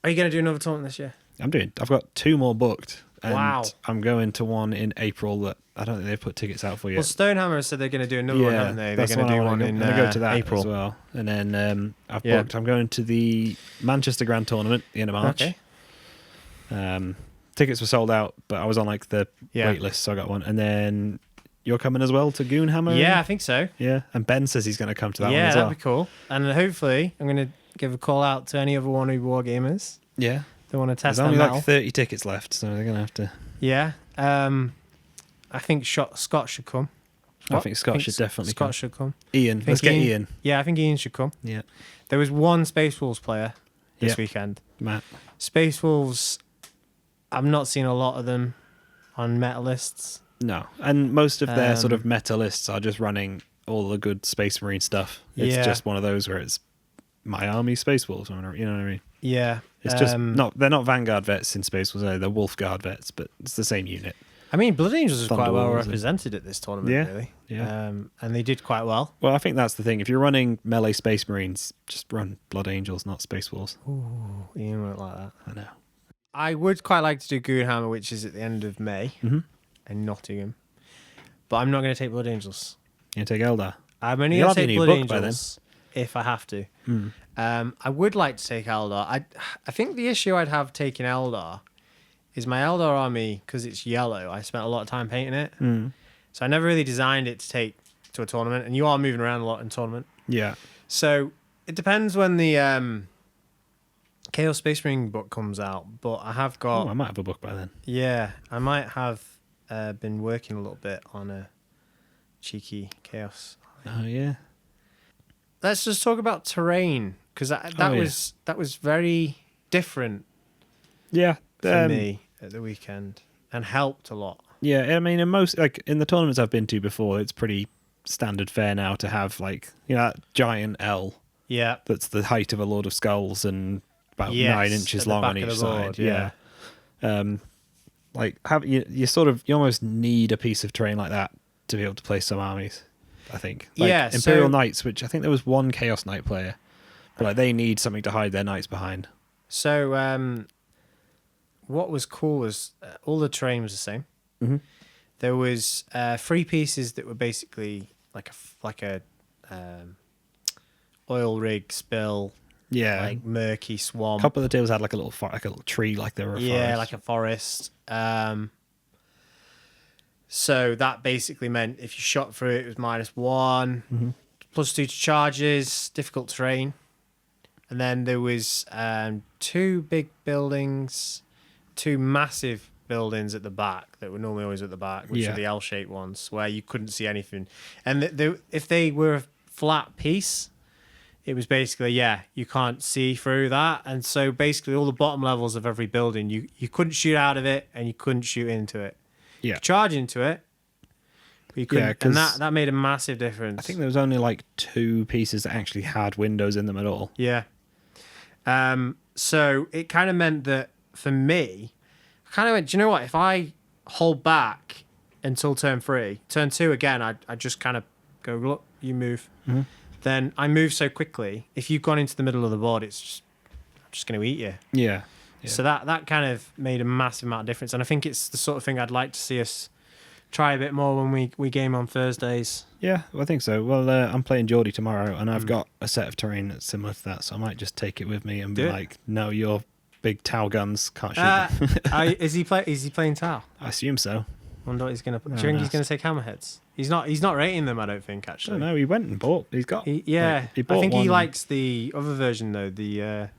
[SPEAKER 1] you going to do another tournament this year?
[SPEAKER 2] I've got 2 more booked. And
[SPEAKER 1] Wow.
[SPEAKER 2] I'm going to one in April that I don't think they've put tickets out for yet.
[SPEAKER 1] Well, Stonehammer said they're going to do another one, haven't they? They're
[SPEAKER 2] that's
[SPEAKER 1] going to do one
[SPEAKER 2] I'm
[SPEAKER 1] in
[SPEAKER 2] gonna go to that
[SPEAKER 1] April
[SPEAKER 2] as well. And then I've booked. I'm going to the Manchester Grand Tournament at the end of March.
[SPEAKER 1] Okay.
[SPEAKER 2] Tickets were sold out, but I was on like the wait list, so I got one. And then you're coming as well to Goonhammer?
[SPEAKER 1] Yeah, I think so.
[SPEAKER 2] Yeah, and Ben says he's going to come to that one as well.
[SPEAKER 1] Yeah, that'd be cool. And hopefully, I'm going to give a call out to any other Wannabe Wargamers.
[SPEAKER 2] Yeah.
[SPEAKER 1] They want to test
[SPEAKER 2] There's only
[SPEAKER 1] them
[SPEAKER 2] like 30 tickets left, so they're going to have to...
[SPEAKER 1] Yeah. I think Scott should come.
[SPEAKER 2] I think Scott should definitely come.
[SPEAKER 1] Scott should come.
[SPEAKER 2] Ian. Let's get Ian.
[SPEAKER 1] Yeah, I think Ian should come.
[SPEAKER 2] Yeah.
[SPEAKER 1] There was one Space Wolves player this weekend.
[SPEAKER 2] Matt.
[SPEAKER 1] Space Wolves, I've not seen a lot of them on meta lists.
[SPEAKER 2] No. And most of their sort of meta lists are just running all the good Space Marine stuff. It's just one of those where it's my army Space Wolves. You know what I mean?
[SPEAKER 1] Yeah.
[SPEAKER 2] It's just they're not Vanguard vets in Space Wolves, they're Wolf Guard vets, but it's the same unit.
[SPEAKER 1] I mean, Blood Angels was
[SPEAKER 2] Thunder
[SPEAKER 1] quite well
[SPEAKER 2] Wolves
[SPEAKER 1] represented at this tournament, really.
[SPEAKER 2] Yeah.
[SPEAKER 1] And they did quite well.
[SPEAKER 2] Well, I think that's the thing. If you're running melee Space Marines, just run Blood Angels, not Space Wolves.
[SPEAKER 1] Ooh, Ian won't like that.
[SPEAKER 2] I know.
[SPEAKER 1] I would quite like to do Goonhammer, which is at the end of May, in Nottingham. But I'm not going to take Blood Angels.
[SPEAKER 2] You take Eldar?
[SPEAKER 1] I'm only going to take Blood Angels if I have to. I would like to take Eldar. I think the issue I'd have taking Eldar is my Eldar army, because it's yellow. I spent a lot of time painting it. So I never really designed it to take to a tournament. And you are moving around a lot in tournament.
[SPEAKER 2] Yeah.
[SPEAKER 1] So it depends when the Chaos Space Marine book comes out. But I have got...
[SPEAKER 2] Oh, I might have a book by then.
[SPEAKER 1] Yeah, I might have been working a little bit on a cheeky Chaos.
[SPEAKER 2] Oh, yeah.
[SPEAKER 1] Let's just talk about terrain, because that was very different for me at the weekend and helped a lot.
[SPEAKER 2] Yeah, I mean, in the tournaments I've been to before, it's pretty standard fare now to have that giant L.
[SPEAKER 1] Yeah,
[SPEAKER 2] that's the height of a Lord of Skulls and about 9 inches long on each side. Yeah. You almost need a piece of terrain like that to be able to play some armies. I think. Imperial Knights, which I think there was one Chaos Knight player, but they need something to hide their knights behind.
[SPEAKER 1] So, what was cool was all the terrain was the same. There was 3 pieces that were basically like a oil rig spill.
[SPEAKER 2] Yeah,
[SPEAKER 1] like murky swamp.
[SPEAKER 2] A couple of the tables had like a little tree, like they were a forest.
[SPEAKER 1] Like a forest. So that basically meant if you shot through it, it was -1, +2 to charges, difficult terrain. And then there was 2 big buildings, 2 massive buildings at the back that were normally always at the back, which are the L-shaped ones, where you couldn't see anything. And if they were a flat piece, it was basically, you can't see through that. And so basically all the bottom levels of every building, you couldn't shoot out of it and you couldn't shoot into it.
[SPEAKER 2] Yeah.
[SPEAKER 1] You could charge into it, but you couldn't. And that made a massive difference.
[SPEAKER 2] I think there was only like 2 pieces that actually had windows in them at all.
[SPEAKER 1] Yeah. So it kind of meant that for me, I kind of went, do you know what? If I hold back until turn 3, turn 2 again, I just kind of go, look, you move. Then I move so quickly. If you've gone into the middle of the board, I'm just going to eat you.
[SPEAKER 2] Yeah.
[SPEAKER 1] So that kind of made a massive amount of difference. And I think it's the sort of thing I'd like to see us try a bit more when we game on Thursdays.
[SPEAKER 2] Yeah, I think so. Well, I'm playing Geordie tomorrow, and I've got a set of terrain that's similar to that, so I might just take it with me and be like, no, your big Tau guns can't shoot me.
[SPEAKER 1] Is he playing Tau?
[SPEAKER 2] I assume so.
[SPEAKER 1] Wonder what he's going to... Do you think he's going to take hammerheads? He's not rating them, I don't think, actually.
[SPEAKER 2] No, he went and bought. He's got...
[SPEAKER 1] He
[SPEAKER 2] bought
[SPEAKER 1] I think
[SPEAKER 2] one.
[SPEAKER 1] he likes the other version, though, the...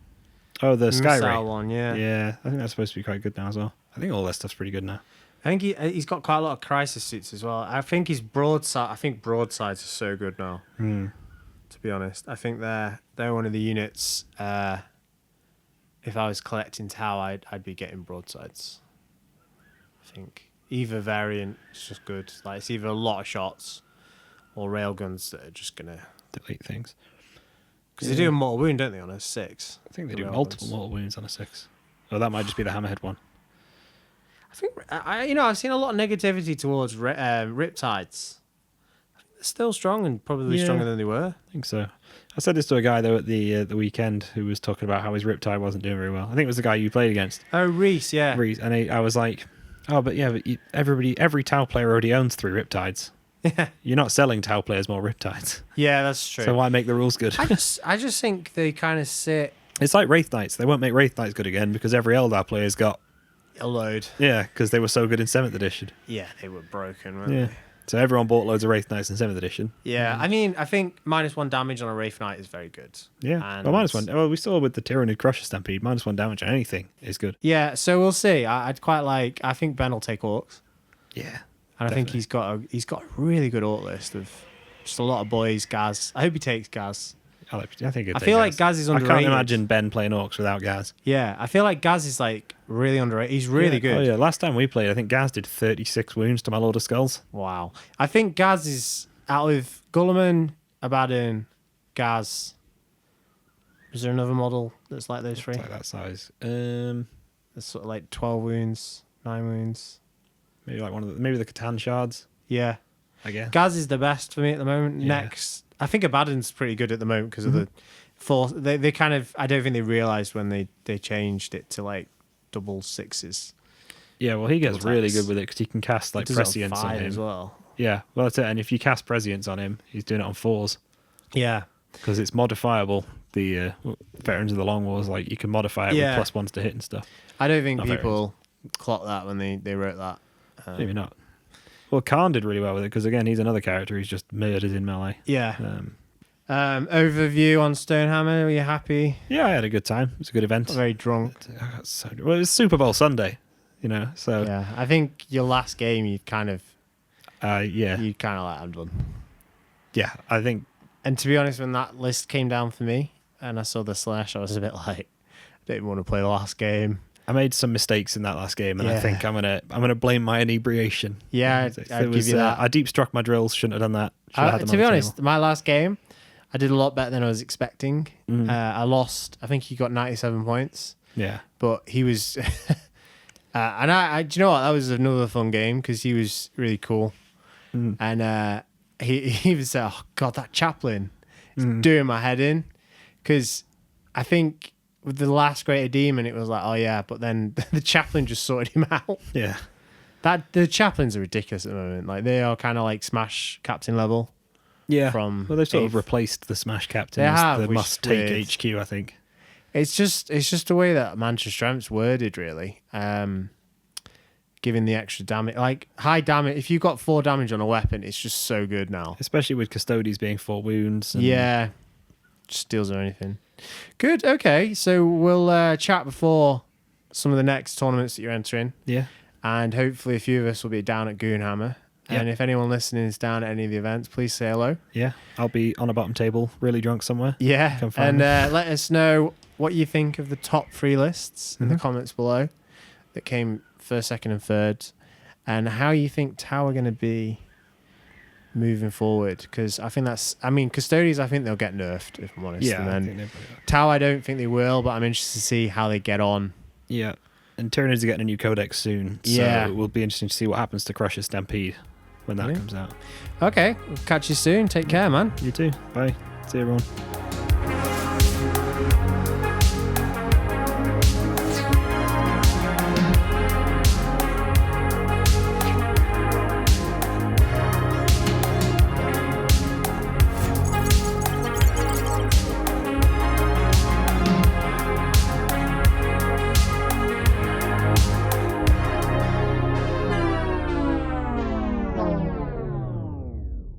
[SPEAKER 2] the Sky Ray
[SPEAKER 1] one, yeah.
[SPEAKER 2] Yeah, I think that's supposed to be quite good now as well. I think all that stuff's pretty good now.
[SPEAKER 1] I think he's got quite a lot of crisis suits as well. I think his broadside... I think broadsides are so good now, to be honest. I think they're one of the units... if I was collecting Tau, I'd be getting broadsides. I think either variant is just good. Like, it's either a lot of shots or railguns that are just going to...
[SPEAKER 2] delete things.
[SPEAKER 1] Because they do a mortal wound, don't they, on a 6?
[SPEAKER 2] I think they do multiple mortal wounds on a 6. Oh, that might just be the hammerhead one.
[SPEAKER 1] I think I've seen a lot of negativity towards Riptides. I think they're still strong and probably stronger than they were.
[SPEAKER 2] I think so. I said this to a guy though at the weekend who was talking about how his Riptide wasn't doing very well. I think it was the guy you played against.
[SPEAKER 1] Oh, Reese, yeah.
[SPEAKER 2] Reese, and I was like, every Tau player already owns 3 Riptides.
[SPEAKER 1] Yeah.
[SPEAKER 2] You're not selling Tau players more Riptides.
[SPEAKER 1] Yeah, that's true.
[SPEAKER 2] So why make the rules good?
[SPEAKER 1] I just think they kind of sit...
[SPEAKER 2] It's like Wraith Knights. They won't make Wraith Knights good again because every Eldar player's got...
[SPEAKER 1] a load.
[SPEAKER 2] Yeah, because they were so good in 7th edition.
[SPEAKER 1] Yeah, they were broken, weren't they?
[SPEAKER 2] So everyone bought loads of Wraith Knights in 7th edition.
[SPEAKER 1] Yeah, I mean, I think -1 damage on a Wraith Knight is very good.
[SPEAKER 2] Yeah,
[SPEAKER 1] and
[SPEAKER 2] well, -1. Well, we saw with the Tyranid Crusher Stampede, -1 damage on anything is good.
[SPEAKER 1] Yeah, so we'll see. I'd quite like... I think Ben will take Orcs.
[SPEAKER 2] Yeah.
[SPEAKER 1] And I think he's got a really good Orc list of just a lot of boys. Gaz. I hope he takes Gaz.
[SPEAKER 2] I think
[SPEAKER 1] I feel like Gaz is underrated.
[SPEAKER 2] I can't imagine Ben playing Orcs without Gaz.
[SPEAKER 1] Yeah, I feel like Gaz is like really underrated. He's really good.
[SPEAKER 2] Oh yeah, last time we played, I think Gaz did 36 wounds to my Lord of Skulls.
[SPEAKER 1] Wow. I think Gaz is out of Gulliman, Abaddon, Gaz. Is there another model that's like those 3?
[SPEAKER 2] It's like that size.
[SPEAKER 1] It's sort of like 12 wounds, 9 wounds.
[SPEAKER 2] Maybe like maybe the Catan shards.
[SPEAKER 1] Yeah.
[SPEAKER 2] I guess.
[SPEAKER 1] Gaz is the best for me at the moment.
[SPEAKER 2] Yeah.
[SPEAKER 1] Next, I think Abaddon's pretty good at the moment because of the force. They kind of, I don't think they realised when they changed it to like double 6s.
[SPEAKER 2] Yeah, well, he gets really good with it because he can cast like Prescience on him
[SPEAKER 1] as well.
[SPEAKER 2] Yeah, well, that's it. And if you cast Prescience on him, he's doing it on 4s.
[SPEAKER 1] Yeah.
[SPEAKER 2] Because it's modifiable. The Veterans of the Long Wars, like you can modify it with +1s to hit and stuff.
[SPEAKER 1] I don't think people clocked that when they wrote that.
[SPEAKER 2] Maybe not. Well, Khan did really well with it because again, he's another character who's just murdered in melee.
[SPEAKER 1] Yeah. Overview on Stonehammer. Are you happy?
[SPEAKER 2] Yeah, I had a good time. It was a good event.
[SPEAKER 1] Very drunk.
[SPEAKER 2] Well, it was Super Bowl Sunday, So
[SPEAKER 1] yeah, I think your last game you kind of
[SPEAKER 2] yeah,
[SPEAKER 1] you kind of like I'm done.
[SPEAKER 2] Yeah, I think.
[SPEAKER 1] And to be honest, when that list came down for me and I saw the slash, I was a bit like, I didn't want to play the last game.
[SPEAKER 2] I made some mistakes in that last game, and I think I'm gonna blame my inebriation.
[SPEAKER 1] Yeah, I'd give you that.
[SPEAKER 2] I deep struck my drills. Shouldn't have done that.
[SPEAKER 1] To be honest, my last game, I did a lot better than I was expecting. I lost. I think he got 97 points.
[SPEAKER 2] Yeah,
[SPEAKER 1] but he was, and I, do you know what? That was another fun game because he was really cool, and he was oh god, that chaplain is doing my head in because I think. With the last Greater Demon, it was like, oh yeah, but then the chaplain just sorted him out.
[SPEAKER 2] Yeah,
[SPEAKER 1] the chaplains are ridiculous at the moment. Like they are kind of like Smash Captain level.
[SPEAKER 2] Yeah,
[SPEAKER 1] from
[SPEAKER 2] they've sort of replaced the Smash Captain as the must take HQ. I think
[SPEAKER 1] it's just the way that Mantra Strength's worded, really. giving the extra damage. Like, high damage. If you've got 4 damage on a weapon, it's just so good now.
[SPEAKER 2] Especially with Custodes being 4 wounds. And
[SPEAKER 1] Yeah. Just deals or anything. Good. Okay. So we'll chat before some of the next tournaments that you're entering.
[SPEAKER 2] Yeah.
[SPEAKER 1] And hopefully a few of us will be down at Goonhammer.
[SPEAKER 2] Yep.
[SPEAKER 1] And if anyone listening is down at any of the events, please say hello.
[SPEAKER 2] Yeah. I'll be on a bottom table, really drunk somewhere.
[SPEAKER 1] Yeah.
[SPEAKER 2] Come find
[SPEAKER 1] And
[SPEAKER 2] me.
[SPEAKER 1] let us know what you think of the top 3 lists in the comments below that came first, second, and third. And how you think Tower are going to be moving forward. Because I think Custodes, I think they'll get nerfed, if I'm honest.
[SPEAKER 2] Yeah.
[SPEAKER 1] And
[SPEAKER 2] I
[SPEAKER 1] then
[SPEAKER 2] think they probably are.
[SPEAKER 1] Tau, I don't think they will, but I'm interested to see how they get on.
[SPEAKER 2] Yeah. And Tyranids are getting a new codex soon. So
[SPEAKER 1] Yeah.
[SPEAKER 2] it will be interesting to see what happens to Crusher Stampede when that
[SPEAKER 1] Yeah.
[SPEAKER 2] comes out.
[SPEAKER 1] Okay, we'll catch you soon. Take care, man.
[SPEAKER 2] You too. Bye. See you, everyone.